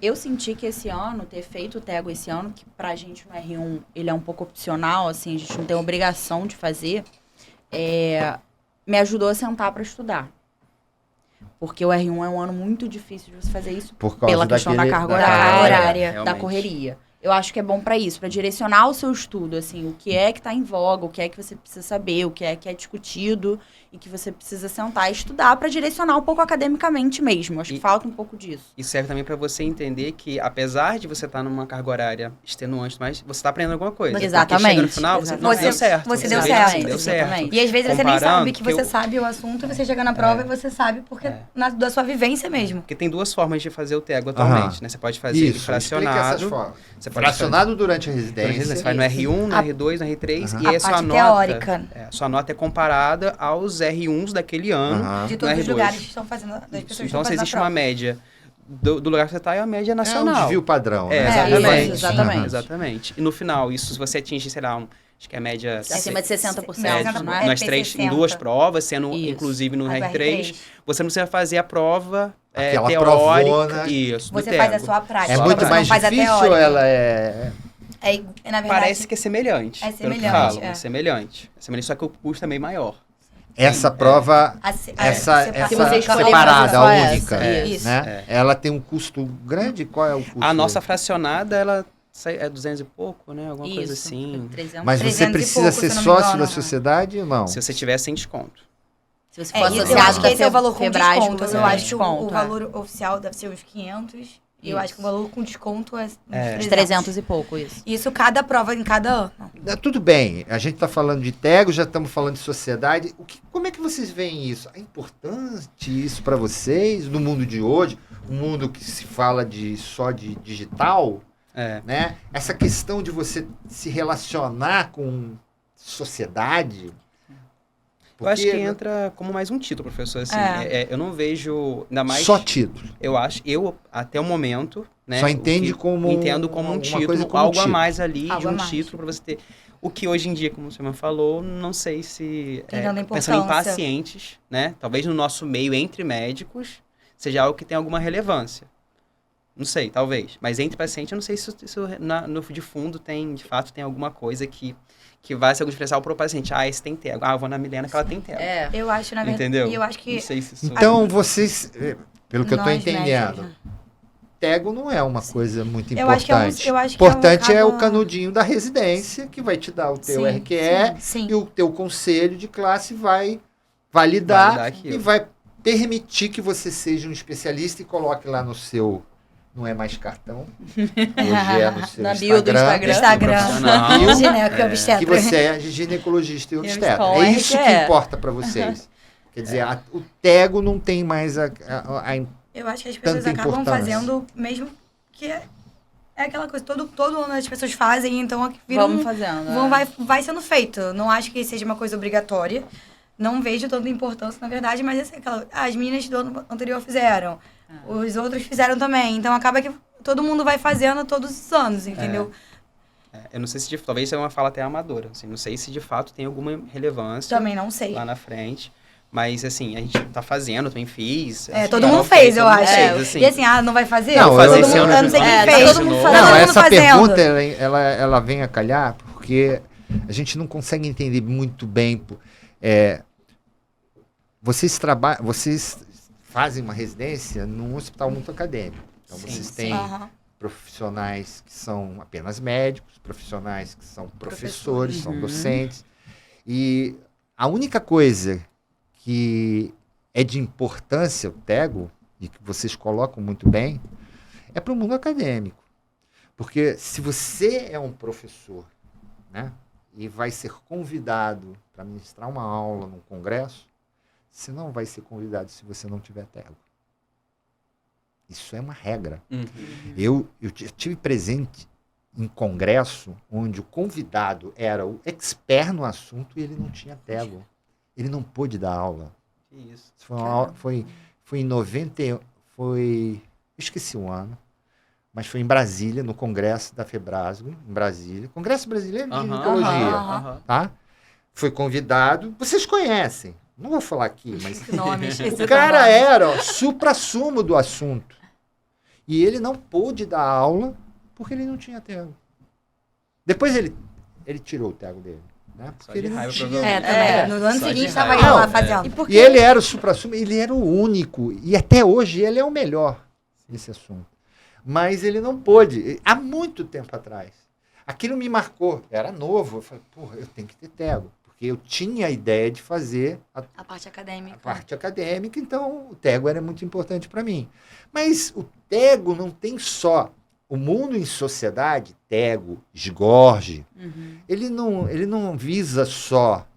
Eu senti que esse ano, ter feito o TEGO esse ano, que pra gente no R1 ele é um pouco opcional, assim, a gente não tem obrigação de fazer, me ajudou a sentar para estudar. Porque o R1 é um ano muito difícil de você fazer isso Por causa pela questão da carga horária, da realmente. correria. Eu acho que é bom para isso, para direcionar o seu estudo, assim, o que é que tá em voga, o que é que você precisa saber, o que é discutido e que você precisa sentar e estudar para direcionar um pouco academicamente mesmo. Acho que falta um pouco disso. Isso serve também para você entender que, apesar de você estar numa carga horária extenuante, mas você está aprendendo alguma coisa. Exatamente. Porque chega no final, você Exatamente. deu certo. Você deu vê, certo. assim, deu certo. Exatamente. E às vezes você nem Comparando, sabe que você sabe o assunto, e você chega na prova e você sabe porque da sua vivência mesmo. Porque tem duas formas de fazer o TEGO atualmente, né? Você pode fazer ele Explica essas fracionado. formas. Você pode Fracionado durante a fazer, residência. você faz no R1, no R2, no R3, e A aí a sua parte nota... teórica. Sua nota é comparada aos R1s daquele ano. Aham. De todos os R2. lugares que estão fazendo, das pessoas que Então, estão se fazendo existe a uma prova. média do lugar que você está, é a média É um nacional. desvio padrão, né? Exatamente. Exatamente. Exatamente. E no final, isso se você atingir, sei lá, acho que é a média... Acima de 60%, É, não é? nas em duas provas, sendo Isso. inclusive no A do R3, você não precisa fazer a prova Aquela teórica. provona. Isso, do Você faz a TEGO. sua prática. É Só muito pra- mais você não faz a difícil ou teórica. ela é... Na verdade, Parece que é semelhante. É pelo que semelhante, falam, é. é semelhante. É semelhante, só que o custo é bem maior. Essa prova, Se você escolher separada, fazer só a essa, única, isso. né? Ela tem um custo grande? Qual é o custo? A nossa fracionada, ela é 200 e pouco, né? Alguma coisa Isso, assim. 300. Mas 300 você e precisa pouco, ser se eu não me sócio engano. da sociedade ou não? Se você tiver sem desconto. Se você for eu associado acho que esse é o valor com Febrasgo, desconto. você Eu tem acho que o desconto, valor oficial deve ser uns 500 E eu acho que o valor com desconto é uns Uns 300 e pouco, isso. Isso cada prova em cada ano. Tudo bem, a gente está falando de TEGO, já estamos falando de sociedade. Como é que vocês veem isso? É importante isso para vocês no mundo de hoje? Um mundo que se fala só de digital, né? Essa questão de você se relacionar com sociedade. Eu acho que entra como mais um título, professor. Assim, eu não vejo, ainda mais... Só título. Eu até o momento... Né, só entendo como um título, como algo título. A mais ali, algo de um título para você ter. O que hoje em dia, como você falou, não sei se... pensando em pacientes, né? Talvez no nosso meio, entre médicos, seja algo que tenha alguma relevância. Não sei, talvez. Mas entre pacientes, eu não sei se no de fundo de fato, tem alguma coisa que vai ser algo diferencial para o paciente. Esse tem TEGO. Eu vou na Milena que ela tem TEGO. Eu acho, na verdade... Entendeu? E eu acho que... Não sei se isso... Então, vocês... Pelo que eu estou Nós entendendo... médicos, TEGO não é uma coisa muito Eu acho que é um- importante. eu acho que é um Importante é o cabo- canudinho da residência, que vai te dar o teu Sim, RQE, sim. e o teu conselho de classe vai validar Validar aquilo. e vai permitir que você seja um especialista e coloque lá no seu... Não é mais cartão, hoje é no seu Na bio do Instagram. Profissional. Bio, Gineco e obstetra. que você é ginecologista e obstetra. com É isso que RQE. importa para vocês. Quer dizer, o TEGO não tem mais a Eu acho que as pessoas Tanta acabam importância. fazendo mesmo que é aquela coisa, todo ano as pessoas fazem, então vira Vamos fazendo. vai sendo feito. Não acho que seja uma coisa obrigatória. Não vejo tanta importância, na verdade, mas assim, as meninas do ano anterior fizeram. Os outros fizeram também. Então acaba que todo mundo vai fazendo todos os anos, entendeu? Eu não sei se talvez seja uma fala até amadora. Assim, não sei se de fato tem alguma relevância Também não sei. lá na frente. Mas, assim, a gente tá fazendo, também fiz. Todo mundo fez, eu acho. Assim, E assim, não vai fazer? Não, Todo eu- mundo, eu não sei quem tá fez. todo mundo Não, fazendo. todo mundo essa fazendo. pergunta ela vem a calhar porque a gente não consegue entender muito bem. Vocês fazem uma residência num hospital muito acadêmico. Então Sim, vocês sim. têm Aham. profissionais que são apenas médicos, profissionais que são professores, são docentes. E a única coisa que é de importância, o TEGO, e que vocês colocam muito bem, é para o mundo acadêmico. Porque se você é um professor, né, e vai ser convidado para ministrar uma aula num congresso, você não vai ser convidado se você não tiver TEGO. Isso é uma regra. Eu tive presente em congresso onde o convidado era o expert no assunto e ele não tinha TEGO. Ele não pôde dar aula. Que isso. Isso foi, foi em 90, eu esqueci o ano, mas foi em Brasília, no congresso da Febrasgo, em Brasília, Congresso Brasileiro de Ginecologia, tá? Foi convidado, vocês conhecem, não vou falar aqui, mas o cara era supra-sumo do assunto. E ele não pôde dar aula porque ele não tinha TEGO. Depois ele tirou o TEGO dele. Né? Porque ele não tinha. Também. No ano Só de seguinte estava raiva. eu lá fazendo. E ele era o supra-sumo, ele era o único. E até hoje ele é o melhor nesse assunto. Mas ele não pôde. Há muito tempo atrás. Aquilo me marcou. Era novo. Eu falei, porra, eu tenho que ter TEGO. Porque eu tinha a ideia de fazer A parte acadêmica. a parte acadêmica, então o TEGO era muito importante para mim. Mas o TEGO não tem só o mundo em sociedade, TEGO, SGORG, ele não visa só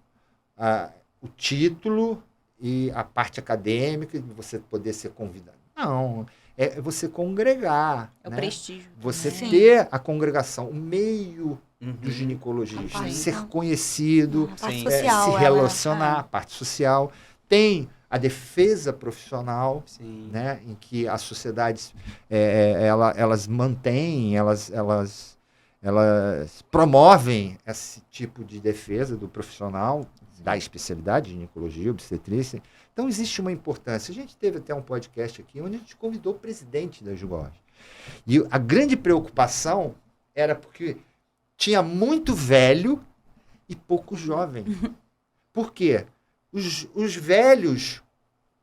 o título e a parte acadêmica, de você poder ser convidado. Não, é você congregar. É o né? prestígio. Você Sim. ter a congregação, o meio do ginecologista, A parte- ser conhecido, A parte Sim. social. se relacionar, a parte social. Tem a defesa profissional, Sim. né, em que as sociedades elas mantêm, elas promovem esse tipo de defesa do profissional, da especialidade de ginecologia, obstetrícia. Então existe uma importância. A gente teve até um podcast aqui onde a gente convidou o presidente da SGORG. E a grande preocupação era porque tinha muito velho e pouco jovem. Por quê? Os velhos,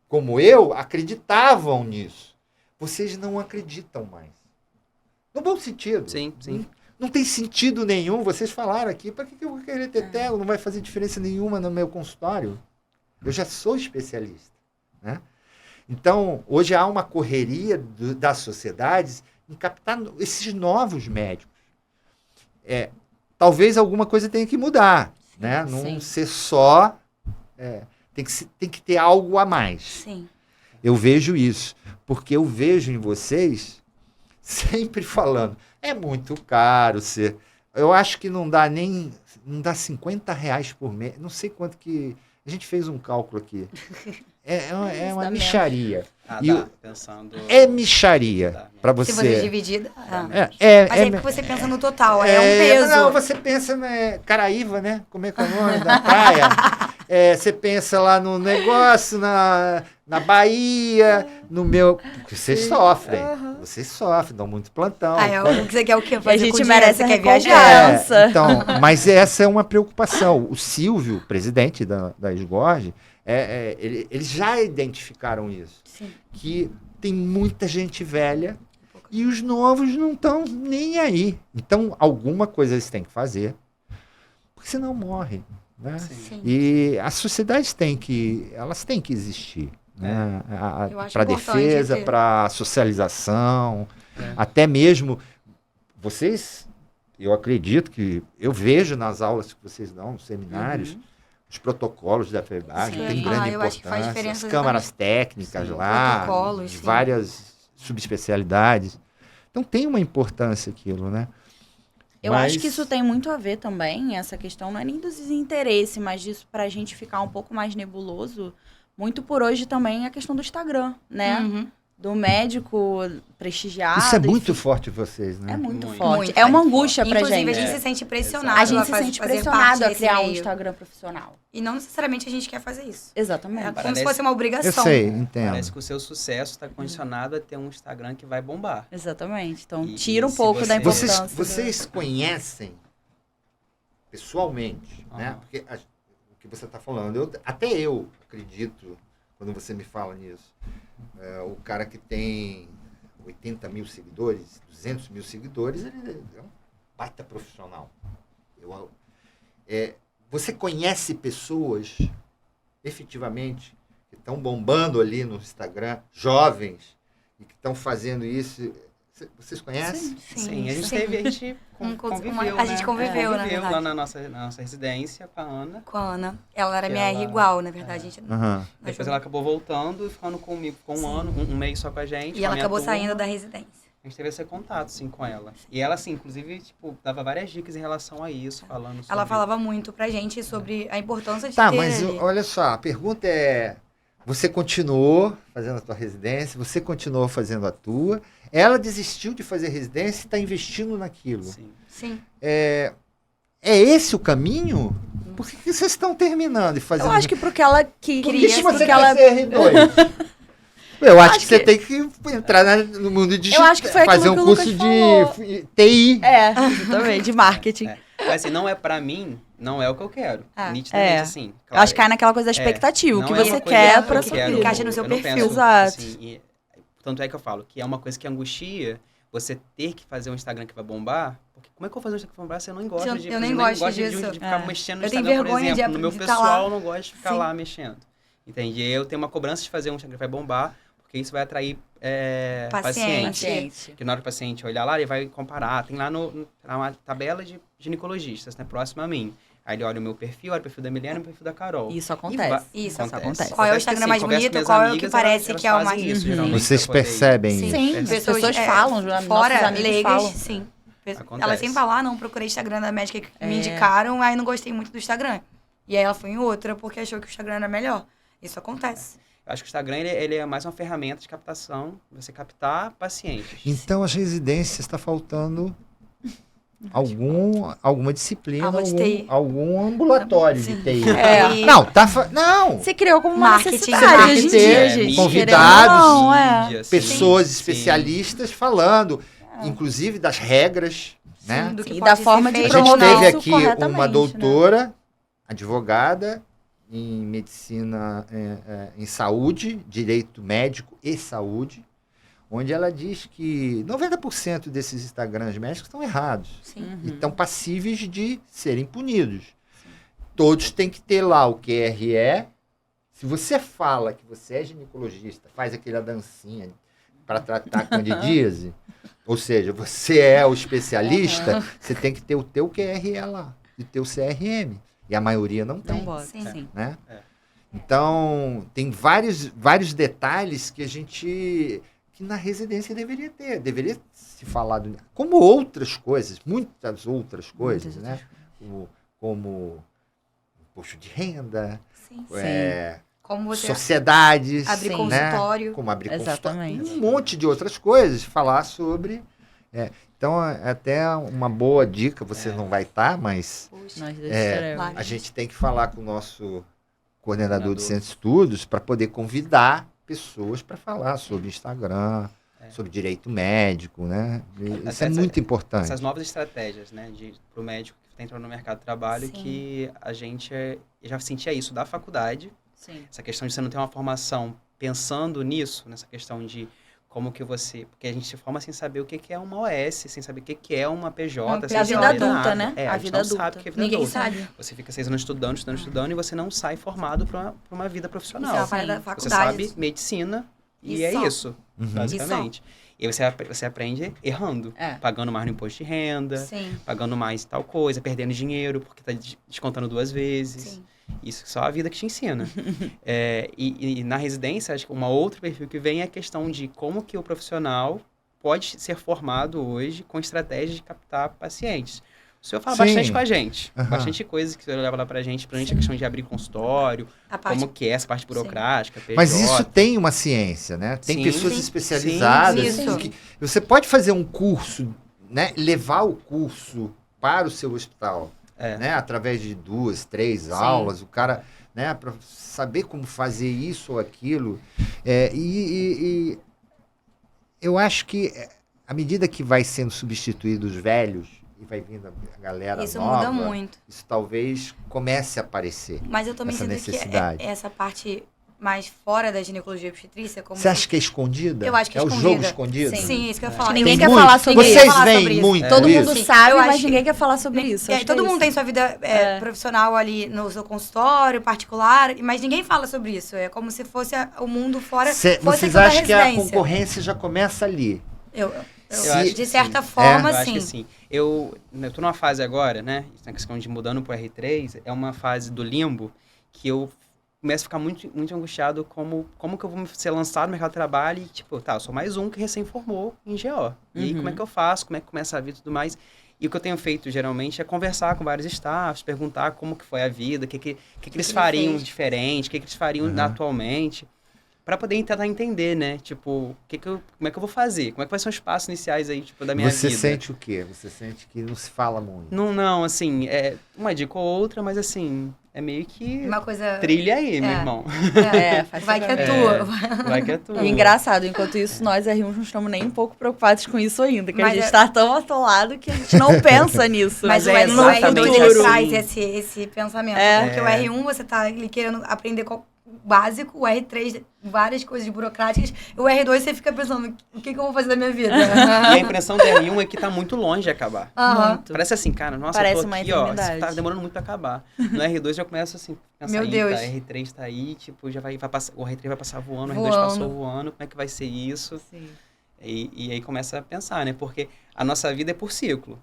como eu, acreditavam nisso. Vocês não acreditam mais. No bom sentido. Sim, sim. Não tem sentido nenhum. Vocês falaram aqui, para que eu vou querer ter TEGO? Não vai fazer diferença nenhuma no meu consultório. Eu já sou especialista. Né? Então, hoje há uma correria das sociedades em captar esses novos médicos. Talvez alguma coisa tenha que mudar, né? Não sim. ser só... tem que ter algo a mais. Sim. Eu vejo isso, porque eu vejo em vocês sempre falando, é muito caro ser... Eu acho que não dá R$50 por mês, não sei quanto que... A gente fez um cálculo aqui. É uma dá mixaria. E pensando... É mixaria para você. Se você dividir... Ah. Mas Mas porque você pensa no total, é um peso. Não, você pensa na Caraíva, né? Como é que é o nome? Da praia. Você pensa lá no negócio, na Bahia, no meu... Vocês sofrem. Vocês sofrem, dão muito plantão. Você quer o quê? Fazer a gente com merece dinheiro? Você quer recompensa. viajar? Então, mas essa é uma preocupação. O Silvio, presidente da Esgorge, eles já identificaram isso. Sim. Que tem muita gente velha e os novos não estão nem aí. Então, alguma coisa eles têm que fazer, porque senão morre. Né? Sim. E as sociedades têm que existir. Né? Eu acho Para importante defesa, ter. para socialização, até mesmo vocês, eu acredito que eu vejo nas aulas que vocês dão, nos seminários, os protocolos da FEBAG Sim. têm grande Eu acho que faz importância, diferença as câmaras técnicas lá, protocolos, de sim. várias subespecialidades. Então tem uma importância aquilo, né? Eu Mas- acho que isso tem muito a ver também, essa questão não é nem do desinteresse, mas disso pra gente ficar um pouco mais nebuloso, muito por hoje também a questão do Instagram, né? Uhum. Do médico prestigiado. Isso é muito enfim. forte vocês, né? É muito Muito. forte. Muito é uma forte. angústia pra Inclusive, gente. a gente se sente pressionado A gente se a sente fazer pressionado parte a desse criar um meio. Instagram profissional. E não necessariamente a gente quer fazer isso. É Exatamente. como Parece- se fosse uma Eu obrigação. sei, entendo. Parece que o seu sucesso está condicionado a ter um Instagram que vai bombar. Exatamente. Então, E- tira um e se pouco da você- importância. Vocês conhecem pessoalmente, né? Aham. Porque o que você está falando, até eu acredito, quando você me fala nisso, o cara que tem 80 mil seguidores, 200 mil seguidores, ele é um baita profissional. Você conhece pessoas, efetivamente, que estão bombando ali no Instagram, jovens, e que estão fazendo isso. Vocês conhecem? Sim, a gente conviveu, a gente conviveu, na conviveu verdade. lá na nossa residência com a Ana. Com a Ana. Ela era minha Ela- R igual, na verdade. A gente, Aham. nós Depois fomos- ela acabou voltando e ficando comigo com um ano, um mês só com a gente. E com ela a minha acabou turma. saindo da residência. A gente teve esse contato, assim, com ela. E ela, assim, inclusive, tipo, dava várias dicas em relação a isso, falando sobre... Ela falava muito pra gente sobre a importância de Tá, ter... mas olha só, a pergunta é: você continuou fazendo a tua residência, você continuou fazendo a tua, ela desistiu de fazer residência e está investindo naquilo. Sim. Sim. É esse o caminho? Por que vocês estão terminando e fazendo? Eu acho que porque ela Por que queria. você Porque ela... quer ser R2? Eu acho que Acho você que- tem que entrar no mundo digital, Eu acho que foi aquilo fazer um que o curso Lucas de TI. É, exatamente, de marketing. Mas, assim, não é pra mim, não é o que eu quero. Ah, Nitidamente, é. assim. Eu acho que cai naquela coisa da expectativa, o não que é você uma coisa quer que pra eu sua quero, vida. encaixa no seu eu não perfil. penso, Exato. assim, tanto é que eu falo que é uma coisa que angustia você ter que fazer um Instagram que vai bombar. Porque como é que eu vou fazer um Instagram que vai bombar se eu não gosto de... Eu nem eu gosto de disso. ficar É. mexendo no Eu tenho Instagram, por vergonha de exemplo. No meu tá lá. pessoal, eu não gosto de ficar Sim. lá mexendo. Entende? E eu tenho uma cobrança de fazer um Instagram que vai bombar, porque isso vai atrair pacientes. Gente. Que na hora que o paciente olhar lá, ele vai comparar. Tem lá uma tabela de ginecologistas, né? Próximo a mim. Aí ele olha o meu perfil, olha o perfil da Milena e o perfil da Carol. Isso acontece. Isso acontece. Qual é o Acontece Instagram que, mais converso com bonito? minhas Qual é o que amigas, parece elas que é o fazem mais... isso, geralmente, Vocês pra poder- percebem isso? Sim, as pessoas falam, nossos Fora amigos leigas, falam. sim. Acontece. Ela sempre fala, não, procurei Instagram da médica que É. me indicaram, aí não gostei muito do Instagram. E aí ela foi em outra porque achou que o Instagram era melhor. Isso acontece. Eu acho que o Instagram ele é mais uma ferramenta de captação, você captar pacientes. Então, as residências está faltando alguma disciplina, Aula de TI. algum ambulatório de Sim. TI. É. Não, não. Você criou como uma Marketing. necessidade hoje em Você dia, tem gente. que ter convidados, querendo ou não, é. mídia, sim, Pessoas sim. especialistas falando, inclusive das regras, né? Do que E pode da ser forma de A feito gente ou não. promover teve isso aqui corretamente, uma né? doutora, advogada em medicina, em saúde, direito médico e saúde, onde ela diz que 90% desses Instagrams médicos estão errados Sim. e estão passíveis de serem punidos. Todos têm que ter lá o QRE. Se você fala que você é ginecologista, faz aquela dancinha, para tratar candidíase, ou seja, você é o especialista, você tem que ter o teu QRE lá, e teu CRM. E a maioria não tem. Não bota, Sim. sim. Né? É. Então, tem vários detalhes que que na residência deveria se falar, como outras coisas, muitas outras coisas, Muitas né? outras Como imposto de renda, Sim. Como você sociedades, abrir Sim. consultório. como abrir Exatamente. consultório, um monte de outras coisas, falar sobre... então, é até uma boa dica, você não vai estar, mas Poxa. Nós dois É, estaremos. a gente tem que falar com o nosso coordenador de Coordenador. centro de estudos para poder convidar pessoas para falar sobre Instagram, sobre direito médico, né? Isso é muito importante. Essas novas estratégias, né, para o médico que está entrando no mercado de trabalho, Sim. que a gente já sentia isso da faculdade, Sim. essa questão de você não ter uma formação pensando nisso, nessa questão de como que você... Porque a gente se forma sem saber o que que é uma OS, sem saber o que que é uma PJ, Não, sem A saber vida nada. adulta, né? É, A a gente vida não sabe adulta. o que é vida Ninguém adulta. sabe. Você fica 6 anos estudando, e você não sai formado para uma vida Isso é profissional. uma parada da Sim. Você faculdade. sabe medicina e E é só. isso, Uhum. basicamente. E aí você aprende errando, pagando mais no imposto de renda, Sim. pagando mais tal coisa, perdendo dinheiro porque tá descontando 2 vezes. Sim. Isso só a vida que te ensina. E na residência, acho que uma outra perfil que vem é a questão de como que o profissional pode ser formado hoje com estratégias de captar pacientes. O senhor fala Sim. bastante com a gente, Aham. bastante coisas que o senhor leva lá pra gente Sim. a questão de abrir consultório, A parte como que é essa parte burocrática, PJ. Mas isso tem uma ciência, né? Tem Sim. pessoas Sim. especializadas. Sim, isso. Que você pode fazer um curso, né? Levar o curso para o seu hospital, né? Através de 2, 3 aulas, o cara, né? Para saber como fazer isso ou aquilo. E eu acho que à medida que vai sendo substituídos os velhos e vai vindo a galera isso nova, muda muito. isso talvez comece a aparecer. Mas eu também essa sinto necessidade. que essa parte mais fora da ginecologia e obstetrícia, como Você acha que é escondida? Eu acho que é o escondida. jogo escondido? Sim, isso que eu ia falar. Ninguém Tem quer muito. falar sobre Vocês isso. Falar sobre veem isso. muito Todo mundo isso? sabe, Eu mas acho ninguém quer falar sobre isso. acho que todo é mundo isso. tem sua vida profissional ali no seu consultório, particular, mas ninguém fala sobre isso. É como se fosse o mundo fora. fosse Vocês aquilo da acham que a residência. concorrência já começa ali? Eu Eu acho de que certa sim. forma, Eu acho sim. que sim. Eu tô numa fase agora, né? Na questão de mudando pro R3, é uma fase do limbo que eu começo a ficar muito, muito angustiado como que eu vou ser lançado no mercado de trabalho e, tipo, tá, eu sou mais um que recém-formou em GO. E aí, como é que eu faço? Como é que começa a vida e tudo mais? E o que eu tenho feito, geralmente, é conversar com vários staffs, perguntar como que foi a vida, o que eles fariam fez? diferente, o que eles fariam atualmente, para poder tentar entender, né? Tipo, como é que eu vou fazer? Como é que vai ser os passos iniciais aí, tipo, da minha Você vida? sente o quê? Você sente que não se fala muito? Não, assim, uma dica ou outra, mas assim, é meio que Uma coisa. trilha aí, meu irmão. Faz Vai que é parte. tua. Vai que é tua. E engraçado, enquanto isso, nós R1 não estamos nem um pouco preocupados com isso ainda, que a Mas gente é- está tão atolado que a gente não pensa nisso. Mas o é R2 exatamente ele assim. traz esse pensamento. Porque o R1 você tá ali querendo aprender básico, o R3 várias coisas burocráticas, o R2 você fica pensando, o que eu vou fazer da minha vida? E a impressão do R1 é que tá muito longe de acabar. Muito. Parece assim, cara, nossa, Parece eu tô uma aqui, ó, eternidade. tá demorando muito pra acabar. No R2 já começa assim, pensar, Meu eita, Deus. R3 tá aí, tipo, já vai passar, o R3 vai passar voando, o R2 Voando. passou voando, como é que vai ser isso? Sim. E aí começa a pensar, né? Porque a nossa vida é por ciclo.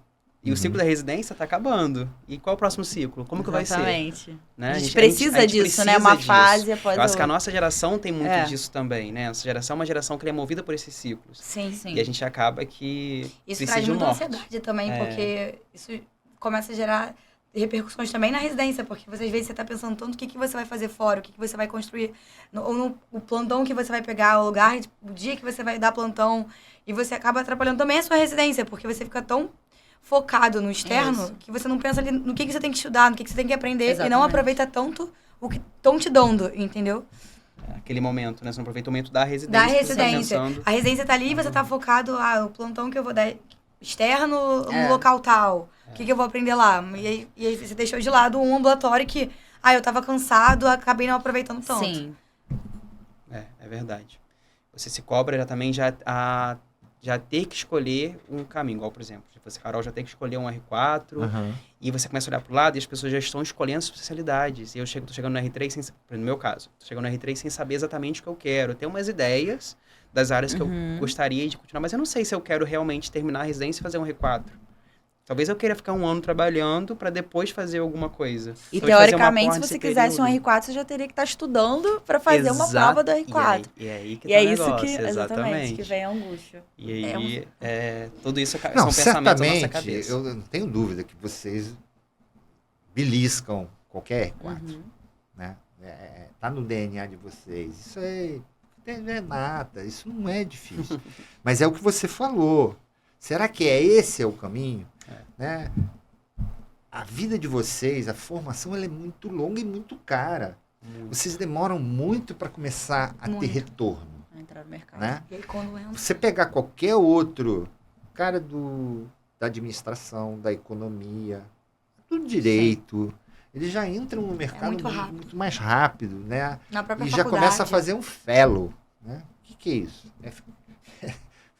E o ciclo da residência tá acabando. E qual é o próximo ciclo? Como que vai ser? Exatamente. Né? A gente precisa disso, né? Uma fase após Eu acho que a outra. nossa geração tem muito É. disso também, né? Nossa geração é uma geração que é movida por esses ciclos. Sim. Sim. E a gente acaba que Isso precisa traz de um muita norte. ansiedade também, É. porque isso começa a gerar repercussões também na residência, porque às vezes você tá pensando tanto o que você vai fazer fora, o que você vai construir, o plantão que você vai pegar, o lugar, o dia que você vai dar plantão, e você acaba atrapalhando também a sua residência, porque você fica tão focado no externo Isso. que você não pensa ali no que você tem que estudar, no que você tem que aprender, e não Exatamente. aproveita tanto o que estão te dando, entendeu? Aquele momento, né? Você não aproveita o momento da residência. Da que você tá residência. pensando. A residência tá ali e você tá focado, o plantão que eu vou dar externo É. no local tal. O que eu vou aprender lá? E aí você deixou de lado um ambulatório que, eu tava cansado, acabei não aproveitando tanto. Sim. É verdade. Você se cobra já também, já já ter que escolher um caminho. Igual, por exemplo, se fosse Carol, já ter que escolher um R4, e você começa a olhar pro lado e as pessoas já estão escolhendo as especialidades. E eu tô chegando no R3, no meu caso, tô chegando no R3 sem saber exatamente o que eu quero. Eu tenho umas ideias das áreas que eu gostaria de continuar, mas eu não sei se eu quero realmente terminar a residência e fazer um R4. Talvez eu queira ficar um ano trabalhando para depois fazer alguma coisa. E Talvez fazer uma teoricamente, pós se nesse você quisesse um período. R4, você já teria que estar estudando para fazer uma prova do R4. E é aí que E tá é o isso negócio, que, exatamente, que vem a angústia. E aí, tudo isso Não, são pensamentos da nossa certamente, cabeça. eu não tenho dúvida que vocês beliscam qualquer R4, né? Tá no DNA de vocês. Isso não é nada, isso não é difícil. Mas é o que você falou. Será que esse é o caminho? Né? A vida de vocês, a formação, ela é muito longa e muito cara. Vocês demoram muito para começar a ter retorno. A entrar no mercado. Né? E aí, quando entra... Você pegar qualquer outro cara da administração, da economia, do direito, eles já entram no mercado muito mais rápido, né? Na própria E já faculdade. começa a fazer um fellow, né? O que é isso?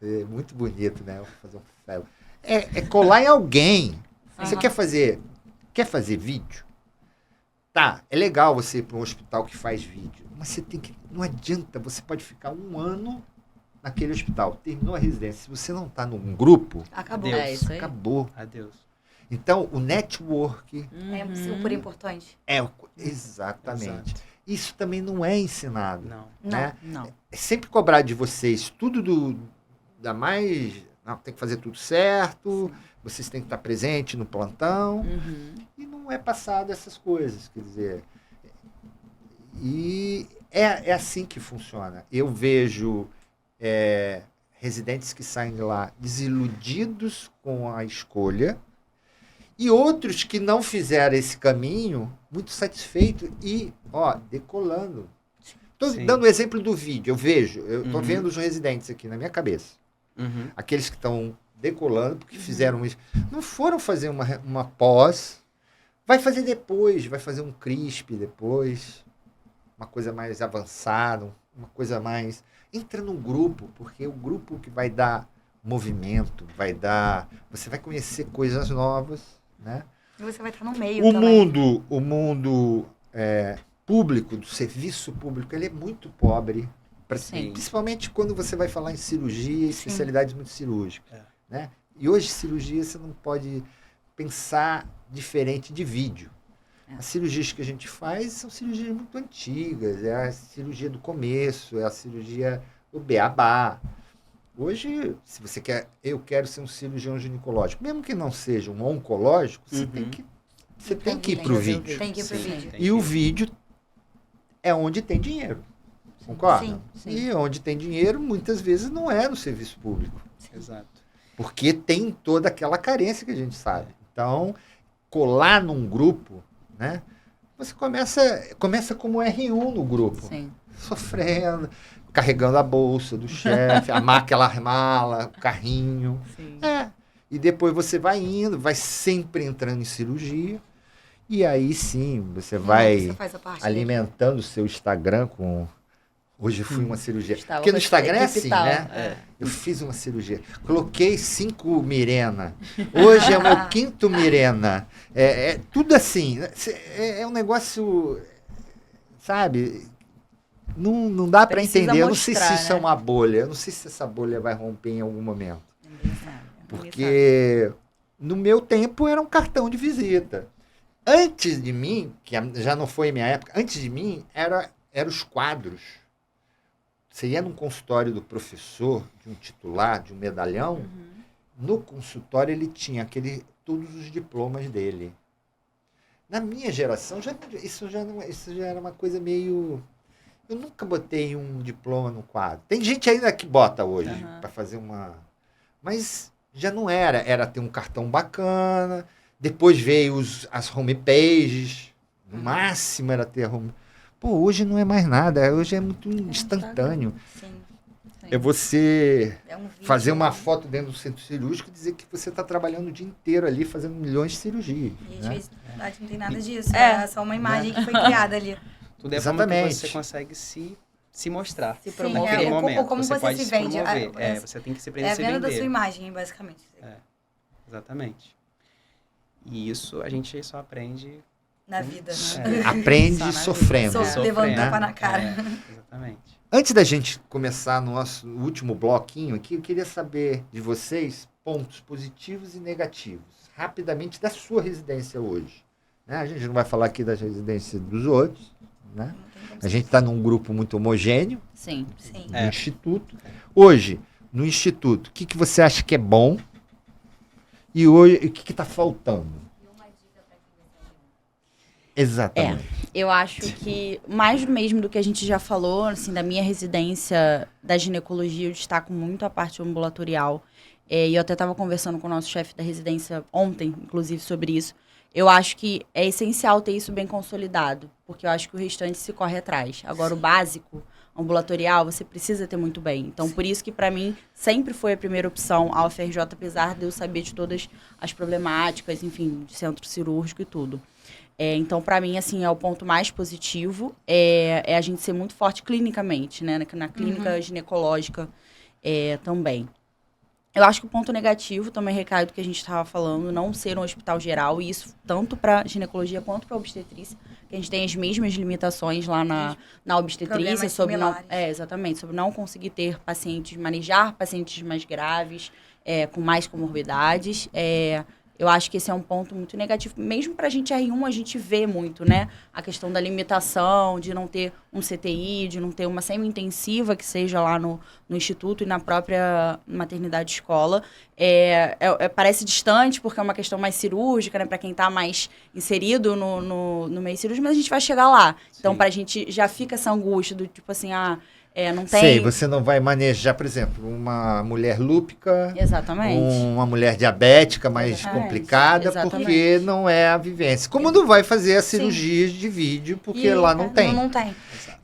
É muito bonito, né? Fazer um fellow. É colar em alguém. Você quer fazer vídeo? Tá, é legal você ir para um hospital que faz vídeo, mas você tem que... Não adianta, você pode ficar um ano naquele hospital. Terminou a residência. Se você não está num grupo, Acabou. Adeus. É isso aí. acabou. Adeus. Então, o network É super importante. exatamente. Exato. Isso também não é ensinado. Não. Né? Não. É sempre cobrar de vocês tudo da mais... Não, tem que fazer tudo certo, vocês têm que estar presente no plantão. E não é passado essas coisas, quer dizer... E é assim que funciona. Eu vejo residentes que saem de lá desiludidos com a escolha e outros que não fizeram esse caminho muito satisfeitos e, decolando. Estou dando o exemplo do vídeo. Eu estou vendo os residentes aqui na minha cabeça. Aqueles que estão decolando porque fizeram isso. Não foram fazer uma pós. Vai fazer depois. Vai fazer um CRISP depois. Uma coisa mais avançada. Uma coisa mais... Entra no grupo, porque é o grupo que vai dar movimento, você vai conhecer coisas novas, né? E você vai estar no meio O também. mundo público, do serviço público, ele é muito pobre, principalmente quando você vai falar em cirurgia e especialidades muito cirúrgicas, né? E hoje cirurgia você não pode pensar diferente de vídeo. As cirurgias que a gente faz são cirurgias muito antigas, é a cirurgia do começo, é a cirurgia do beabá. Hoje, se você eu quero ser um cirurgião ginecológico, mesmo que não seja um oncológico, você tem que ir para o vídeo. Tem que ir pro vídeo. E o vídeo é onde tem dinheiro, concorda? Sim. E onde tem dinheiro, muitas vezes não é no serviço público. Exato. Porque tem toda aquela carência que a gente sabe. Então, colar num grupo, né? Você começa como R1 no grupo, sofrendo, carregando a bolsa do chefe, aquela mala, o carrinho. E depois você vai indo, vai sempre entrando em cirurgia. E aí sim, você vai faz a parte alimentando o seu Instagram com... Hoje eu fui uma cirurgia. Estava Porque no com Instagram é equipe assim, tal. né? Eu fiz uma cirurgia. Coloquei 5 Mirena. Hoje é o meu 5º Mirena. É tudo assim. É um negócio, sabe? Não dá para Precisa entender. Eu não sei se mostrar, isso é né? uma bolha. Eu não sei se essa bolha vai romper em algum momento. Ninguém sabe. Porque no meu tempo era um cartão de visita. Antes de mim, que já não foi minha época, antes de mim eram os quadros. Você ia num consultório do professor, de um titular, de um medalhão, no consultório ele tinha todos os diplomas dele. Na minha geração, isso já era uma coisa meio... Eu nunca botei um diploma no quadro. Tem gente ainda que bota hoje para fazer uma... Mas já não era. Era ter um cartão bacana. Depois veio as homepages. No máximo era ter a home... Pô, hoje não é mais nada. Hoje é muito instantâneo. Sim. É você Um vídeo, fazer uma foto dentro do centro cirúrgico e dizer que você está trabalhando o dia inteiro ali fazendo milhões de cirurgias. E às Né? vezes na verdade não tem nada disso. É só uma imagem que foi criada ali. Tudo é a forma que Exatamente. você consegue se se mostrar. Se Sim, promover. Naquele ou momento. como você pode se vende. promover. É Você tem que se a aprender a se venda da vender. sua imagem, basicamente. Exatamente. E isso a gente só aprende Na vida. Aprende Só na sofrendo. vida. Levando né? tapa na cara. Exatamente. Antes da gente começar nosso último bloquinho aqui, eu queria saber de vocês pontos positivos e negativos, rapidamente, da sua residência hoje. Né? A gente não vai falar aqui das residências dos outros, né? A gente está num grupo muito homogêneo, Sim. Sim. no Instituto. Hoje, no Instituto, o que você acha que é bom e hoje, o que está faltando? Exatamente. Eu acho que, mais mesmo do que a gente já falou, assim, da minha residência da ginecologia, eu destaco muito a parte ambulatorial. E eu até estava conversando com o nosso chefe da residência ontem, inclusive, sobre isso. Eu acho que é essencial ter isso bem consolidado, porque eu acho que o restante se corre atrás. Agora, o básico, ambulatorial, você precisa ter muito bem. Então, por isso que, para mim, sempre foi a primeira opção a UFRJ, apesar de eu saber de todas as problemáticas, enfim, de centro cirúrgico e tudo. Então, para mim, assim, é o ponto mais positivo, é a gente ser muito forte clinicamente, né? Na clínica ginecológica também. Eu acho que o ponto negativo também recai do que a gente estava falando, não ser um hospital geral, e isso tanto para ginecologia quanto para obstetrícia, que a gente tem as mesmas limitações lá na obstetrícia, Problemas sobre não, similares. exatamente, sobre não conseguir ter pacientes, manejar pacientes mais graves, com mais comorbidades. Eu acho que esse é um ponto muito negativo. Mesmo para a gente R1, a gente vê muito, né? A questão da limitação, de não ter um CTI, de não ter uma semi-intensiva que seja lá no instituto e na própria maternidade escola. Parece distante, porque é uma questão mais cirúrgica, né? Para quem está mais inserido no meio cirúrgico, mas a gente vai chegar lá. Então, Sim. para a gente já fica essa angústia do tipo assim, não tem... Sei, você não vai manejar, por exemplo, uma mulher lúpica, Exatamente. uma mulher diabética mais Exatamente. complicada, Exatamente. porque não é a vivência. Como não vai fazer as cirurgias de vídeo, porque lá não tem. Não tem.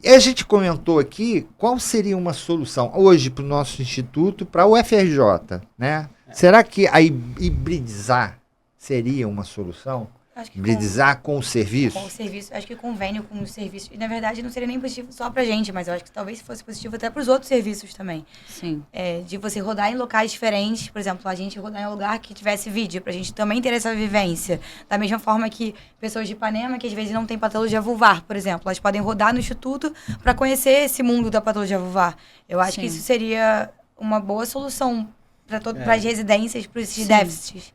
E a gente comentou aqui qual seria uma solução hoje para o nosso instituto, para o UFRJ, né? Será que a hibridizar seria uma solução? Acho que Hibridizar com o serviço? com o serviço, acho que convênio com os serviços. E, na verdade, não seria nem positivo só pra gente, mas eu acho que talvez fosse positivo até pros outros serviços também. Sim. De você rodar em locais diferentes, por exemplo, a gente rodar em um lugar que tivesse vídeo, pra gente também ter essa vivência. Da mesma forma que pessoas de Ipanema, que às vezes não têm patologia vulvar, por exemplo, elas podem rodar no instituto pra conhecer esse mundo da patologia vulvar. Eu acho que Sim. isso seria uma boa solução para as residências, para esses Sim. déficits.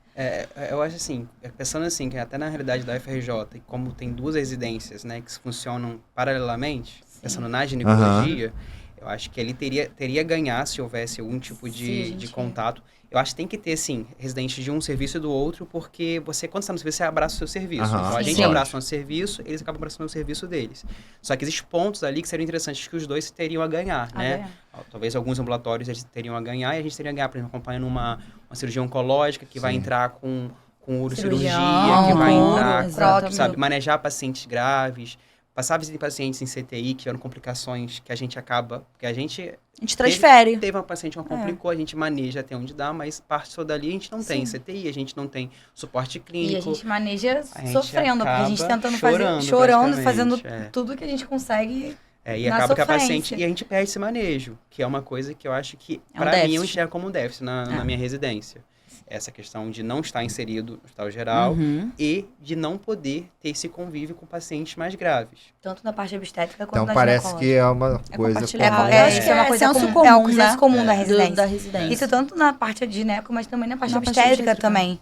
Eu acho assim, pensando assim, que até na realidade da UFRJ, e como tem duas residências, né, que funcionam paralelamente, pensando na ginecologia, eu acho que ele teria ganhar se houvesse algum tipo de contato. Eu acho que tem que ter, sim, residentes de um serviço e do outro, porque você, quando você está no serviço, você abraça o seu serviço. Então, a gente abraça o nosso serviço, eles acabam abraçando o serviço deles. Só que existem pontos ali que seriam interessantes que os dois teriam a ganhar, né? Talvez alguns ambulatórios eles teriam a ganhar e a gente teria a ganhar, por exemplo, acompanhando uma cirurgia oncológica que vai entrar com urocirurgia, que vai entrar com, sabe, manejar pacientes graves, passar a visita de pacientes em CTI, que eram complicações que a gente acaba... Porque a gente transfere. Teve uma paciente que complicou, a gente maneja até onde dá, mas parte toda ali a gente não tem CTI, a gente não tem suporte clínico. E a gente maneja gente sofrendo, porque a gente tentando chorando, fazendo tudo que a gente consegue. E acaba que a paciente... E a gente perde esse manejo, que é uma coisa que eu acho que, pra mim, eu enxergo como um déficit na minha residência. Essa questão de não estar inserido no hospital geral e de não poder ter esse convívio com pacientes mais graves. Tanto na parte obstétrica quanto então, na parece que é uma coisa comum. Isso é uma coisa comum, é um senso comum da residência. Isso tanto na parte de gineco, mas também na parte obstétrica também.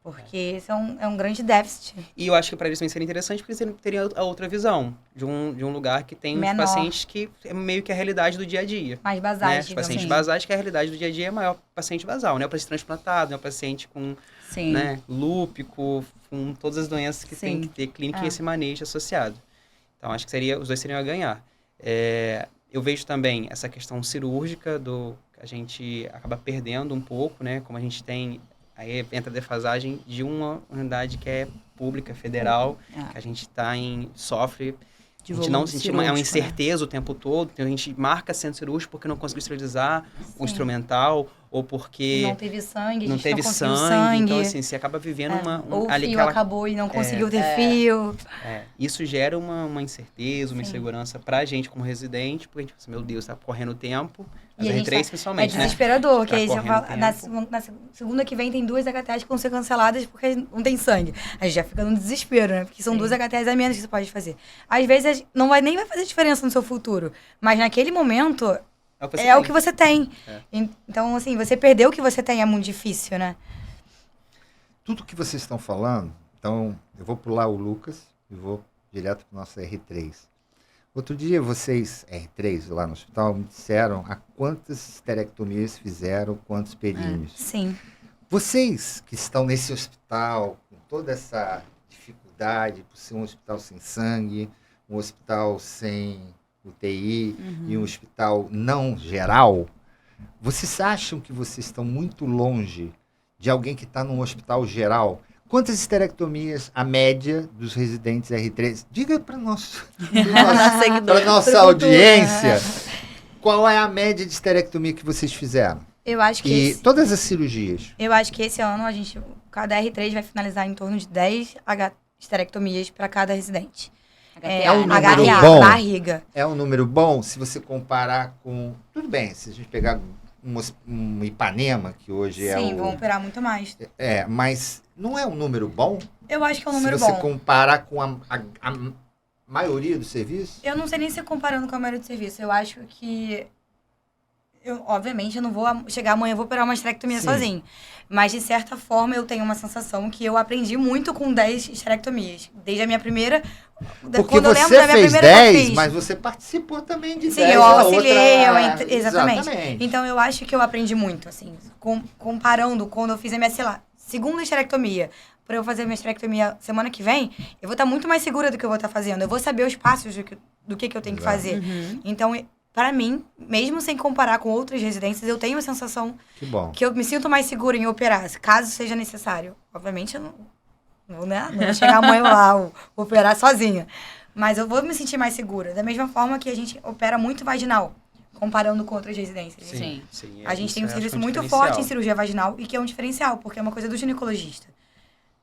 Porque isso é um grande déficit. E eu acho que para eles também seria interessante, porque eles teriam a outra visão de um lugar que tem uns pacientes que é meio que a realidade do dia a dia. Mais basais, né? Os pacientes basais, que a realidade do dia a dia é maior paciente basal, né? O paciente transplantado, né? O paciente com lúpico, com todas as doenças que tem que ter clínica e esse manejo associado. Então, acho que os dois seriam a ganhar. Eu vejo também essa questão cirúrgica que a gente acaba perdendo um pouco, né? Como a gente tem... Aí entra a defasagem de uma unidade que é pública, federal, que a gente sofre. A gente é uma incerteza o tempo todo. Então, a gente marca centro cirúrgico porque não conseguiu esterilizar o instrumental, ou porque Não teve sangue, a não gente teve não conseguiu sangue. Então, sangue. assim, você acaba vivendo Ou o ali fio aquela... acabou e não conseguiu ter fio. Isso gera uma incerteza, uma Sim. insegurança pra gente como residente, porque a gente pensa, meu Deus, tá correndo tempo. As E a gente R3 É principalmente, né? desesperador, que Tá aí você correndo fala, na, tempo. na segunda que vem tem 2 HTAs que vão ser canceladas porque não tem sangue. A gente já fica no desespero, né? Porque são 2 HTAs a menos que você pode fazer. Às vezes nem vai fazer diferença no seu futuro, mas naquele momento É o que você tem. Então, assim, você perder o que você tem é muito difícil, né? Tudo que vocês estão falando, então eu vou pular o Lucas e vou direto para o nosso R3. Outro dia vocês, R3, lá no hospital, me disseram a quantas esterectomias fizeram, quantos perínneos. Sim. Vocês que estão nesse hospital, com toda essa dificuldade, por ser um hospital sem sangue, um hospital sem UTI e um hospital não geral, vocês acham que vocês estão muito longe de alguém que está num hospital geral? Quantas esterectomias a média dos residentes R3? Diga para nossa audiência qual é a média de esterectomia que vocês fizeram. Eu acho que E todas as cirurgias. Eu acho que esse ano cada R3 vai finalizar em torno de 10 esterectomias para cada residente. É um número HTA, bom. barriga. É um número bom se você comparar com... Tudo bem, se a gente pegar um Ipanema, que hoje é Sim, o... vão operar muito mais. Mas não é um número bom? Eu acho que é um número se você bom. comparar com a maioria do serviço? Eu não sei nem se comparando com a maioria do serviço. Eu acho que... obviamente, eu não vou chegar amanhã e vou operar uma esterectomia sozinho. Mas, de certa forma, eu tenho uma sensação que eu aprendi muito com 10 esterectomias. Desde a minha primeira... Porque quando eu lembro você da minha fez primeira que eu 10, fiz. mas você participou também de 10. Sim, eu auxiliei, outra... exatamente. Exatamente. Então, eu acho que eu aprendi muito, assim, comparando quando eu fiz a minha, sei lá, segunda esterectomia. Para eu fazer a minha esterectomia semana que vem, eu vou estar muito mais segura do que eu vou estar fazendo. Eu vou saber os passos do que eu tenho que fazer. Então, para mim, mesmo sem comparar com outras residências, eu tenho a sensação que eu me sinto mais segura em operar, caso seja necessário. Obviamente, eu não vou chegar amanhã lá, operar sozinha. Mas eu vou me sentir mais segura. Da mesma forma que a gente opera muito vaginal, comparando com outras residências. Sim. A gente tem um serviço muito diferencial. forte em cirurgia vaginal e que é um diferencial, porque é uma coisa do ginecologista.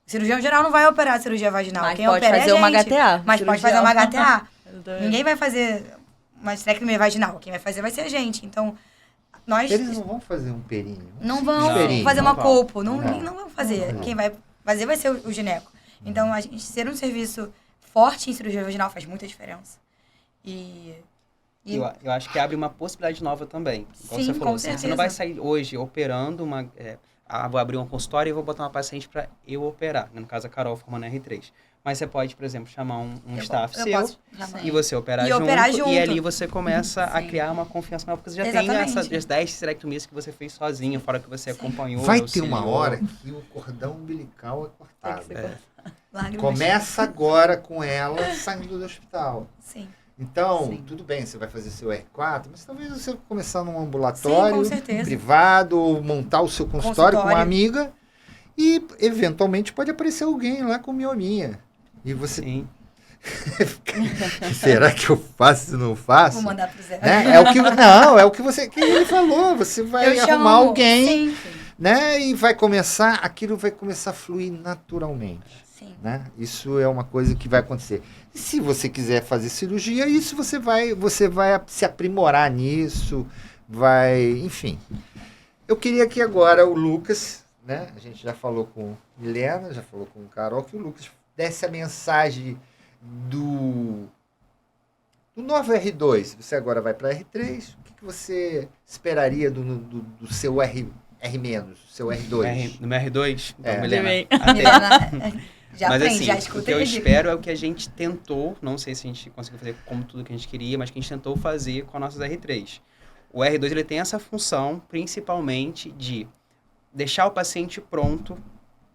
O cirurgião geral não vai operar cirurgia vaginal. Mas Quem pode opera fazer é a uma gente. HTA. Mas pode fazer uma HTA. Então, Ninguém vai fazer uma esterectomia vaginal. Quem vai fazer vai ser a gente. Então, nós... Eles não vão fazer um períneo. Não vão Não, fazer não uma vão. colpo. Não vão fazer. Não. Quem vai fazer vai ser o gineco. Então, a gente ser um serviço forte em cirurgia vaginal faz muita diferença. Eu acho que abre uma possibilidade nova também. Igual Sim, você falou, com você certeza. não vai sair hoje operando vou abrir um consultório e vou botar uma paciente para eu operar. No caso, a Carol formando R3. Mas você pode, por exemplo, chamar um staff seu posso chamar. e você operar, E operar junto. E ali você começa a Sim. criar uma confiança maior, porque você já Exatamente. tem essas 10 esterectomias que você fez sozinho, fora que você acompanhou. Vai ter auxiliou. uma hora que o cordão umbilical é cortado. Lágrimas. Começa agora com ela saindo do hospital. Sim. Então, Sim. tudo bem, você vai fazer seu R4, mas talvez você começar num ambulatório Sim, com certeza. privado, ou montar o seu consultório com uma amiga e, eventualmente, pode aparecer alguém lá com miominha. E você... Sim. Será que eu faço ou não faço? Vou mandar pro Zé. Né? É o que você... Que ele falou, você vai arrumar alguém, Sim. né? E vai começar... Aquilo vai começar a fluir naturalmente. Sim. Né? Isso é uma coisa que vai acontecer. E se você quiser fazer cirurgia, isso você vai se aprimorar nisso, enfim. Eu queria que agora o Lucas, né? A gente já falou com Milena, já falou com o Carol, que o Lucas desse a mensagem do novo R2. Você agora vai para R3, o que você esperaria do seu R-, seu R2? No meu R2? Então, Milena. Milena, já mas aprende, assim, já escuta o que eu a dica. espero é o que a gente tentou, não sei se a gente conseguiu fazer como tudo que a gente queria, mas que a gente tentou fazer com as nossas R3. O R2 ele tem essa função, principalmente, de deixar o paciente pronto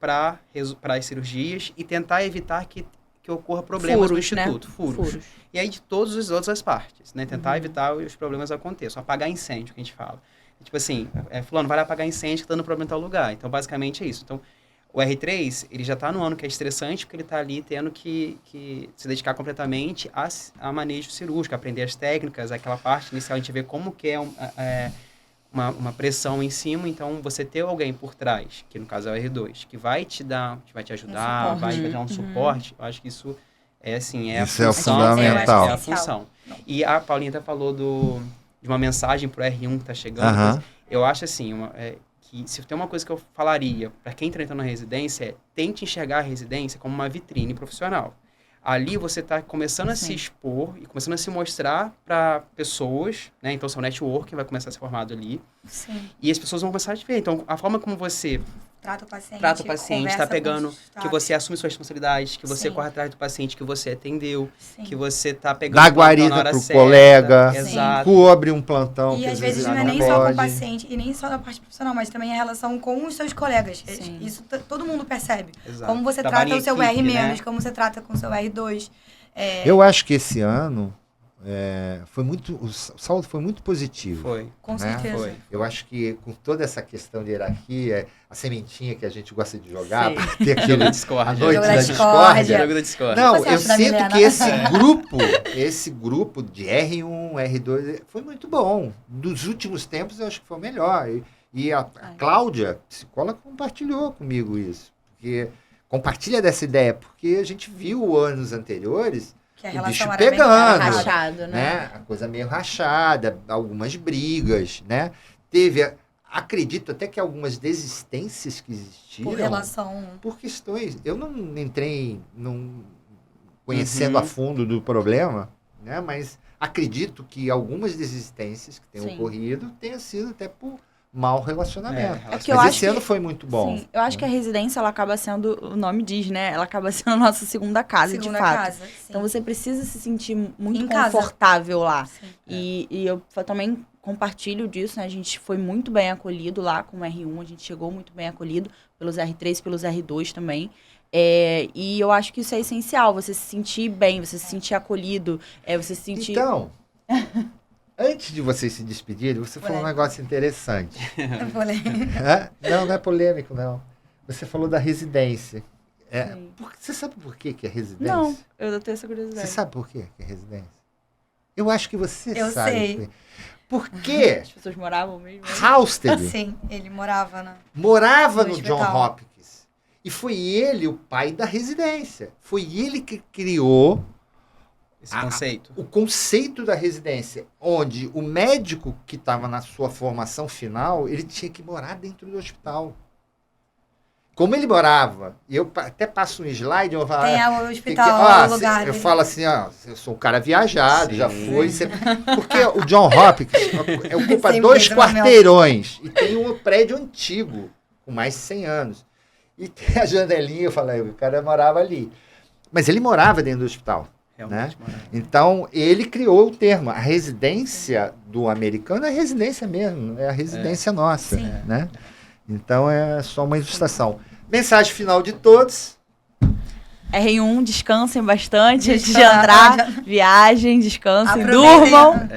para as cirurgias e tentar evitar que ocorra problemas no instituto. Né? Furos. E aí de todas as outras partes, né? Tentar evitar os problemas aconteçam. Apagar incêndio, que a gente fala. Tipo assim, fulano, vai lá apagar incêndio que tá dando problema em tal lugar. Então, basicamente é isso. Então, o R3, ele já está no ano que é estressante, porque ele está ali tendo que se dedicar completamente a manejo cirúrgico, aprender as técnicas, aquela parte inicial, a gente vê como que é uma pressão em cima, então você ter alguém por trás, que no caso é o R2, que vai te dar, que vai te ajudar, suporte. vai dar um suporte, eu acho que isso é assim, é Isso a é o função, fundamental. é a função. E a Paulinha até falou de uma mensagem pro R1 que tá chegando, Aham. mas eu acho assim, que se tem uma coisa que eu falaria para quem está entrando na residência é tente enxergar a residência como uma vitrine profissional. Ali você está começando a se expor e começando a se mostrar para pessoas, né? Então, seu network vai começar a ser formado ali. Sim. E as pessoas vão começar a te ver. Então, a forma como você Trata o paciente. está conversa pegando, com os que você assume suas responsabilidades, que você Sim. corre atrás do paciente que você atendeu, Sim. que você está pegando Dá o plantão na guarida hora pro certa. colega, Exato. cobre um plantão. E que às vezes ele não é nem pode. só com o paciente e nem só na parte profissional, mas também a relação com os seus colegas. Sim. Isso todo mundo percebe. Exato. Como você Trabalho trata em o seu equipe, R-, né? como você trata com o seu R2. Eu acho que esse ano o saldo foi muito positivo. Foi. Com né? certeza. Foi. Eu acho que com toda essa questão de hierarquia, a sementinha que a gente gosta de jogar, Sim. para ter Jogo aquele da discórdia. a noite Jogo da da discórdia. discórdia. Jogo da discórdia. Não, O que eu você acha da sinto Milena? que esse grupo de R1, R2, foi muito bom. Dos últimos tempos, eu acho que foi o melhor. E a Cláudia, psicóloga, compartilhou comigo isso. Porque compartilha dessa ideia, porque a gente viu anos anteriores Que a o relação bicho era pegando. bem Rachado, né? né? A coisa meio rachada, algumas brigas, né? Acredito até que algumas desistências que existiram por relação. por questões. Eu não entrei conhecendo a fundo do problema, né? Mas acredito que algumas desistências que tenham Sim. ocorrido tenham sido até por mau relacionamento. É que eu Mas acho esse ano que- foi muito bom. Sim, eu acho que a residência, ela acaba sendo, o nome diz, né? Ela acaba sendo a nossa segunda casa, Segunda de fato. casa. Sim. Então você precisa se sentir muito Em casa. confortável lá. Sim. E eu também compartilho disso, né? A gente foi muito bem acolhido lá com o R1, a gente chegou muito bem acolhido pelos R3, pelos R2 também. E eu acho que isso é essencial, você se sentir bem, você se sentir acolhido, você se sentir... Então, antes de vocês se despedirem, você falou um negócio interessante. Eu falei. Não é polêmico, não. Você falou da residência. Sim. Você sabe por que é residência? Não, eu tenho essa curiosidade. Você sabe por que é residência? Eu acho que você Eu sabe. sei. Porque As pessoas moravam mesmo? Halstead Sim, ele morava na. morava No no John hospital. Hopkins. E foi ele o pai da residência. Foi ele que criou Esse conceito. o conceito da residência, onde o médico que estava na sua formação final, ele tinha que morar dentro do hospital. Como ele morava, e eu até passo um slide, eu vou falar, Tem o hospital, o lugar eu dele. falo assim, eu sou um cara viajado, Sim. já fui. Porque o John Hopkins ocupa Sempre 2 fez uma quarteirões e tem um prédio antigo, com mais de 100 anos. E tem a janelinha, eu falei, o cara morava ali. Mas ele morava dentro do hospital. Realmente, mano. Então, ele criou o termo. A residência do americano é residência mesmo, é a residência nossa. Sim. Né? Então, é só uma ilustração. Mensagem final de todos. R1, descansem bastante antes de Descansem. entrar. Viagem, descansem, Aproveitem. durmam.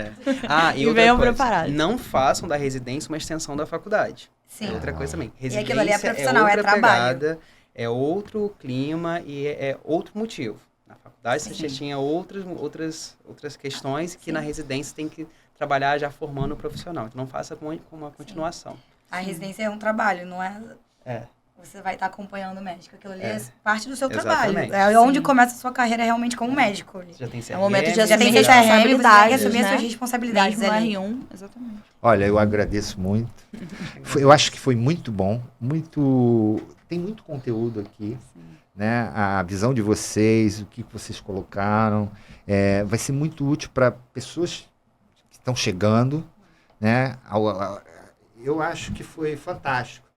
Ah, E outra venham coisa, preparados. não façam da residência uma extensão da faculdade. Sim. É outra coisa também. E aquilo ali é Residência profissional, é outra trabalho. pegada, é outro clima e é outro motivo. Na faculdade você já tinha outras questões que Sim. na residência tem que trabalhar já formando o profissional. Então não faça com uma continuação. A residência é um trabalho, não é? É. Você vai estar acompanhando o médico. Aquilo ali é É. parte do seu Exatamente. trabalho. É onde Sim. começa a sua carreira realmente como médico. Você já tem CRM, É o momento de Já tem assumir seu CRM, você tem que responsabilidades, assumir as né? suas responsabilidades Mesmo ali. R1, exatamente. Olha, eu agradeço muito. Eu acho que foi muito bom. Tem muito conteúdo aqui. Né? A visão de vocês, o que vocês colocaram. Vai ser muito útil para pessoas que estão chegando. Né? Eu acho que foi fantástico.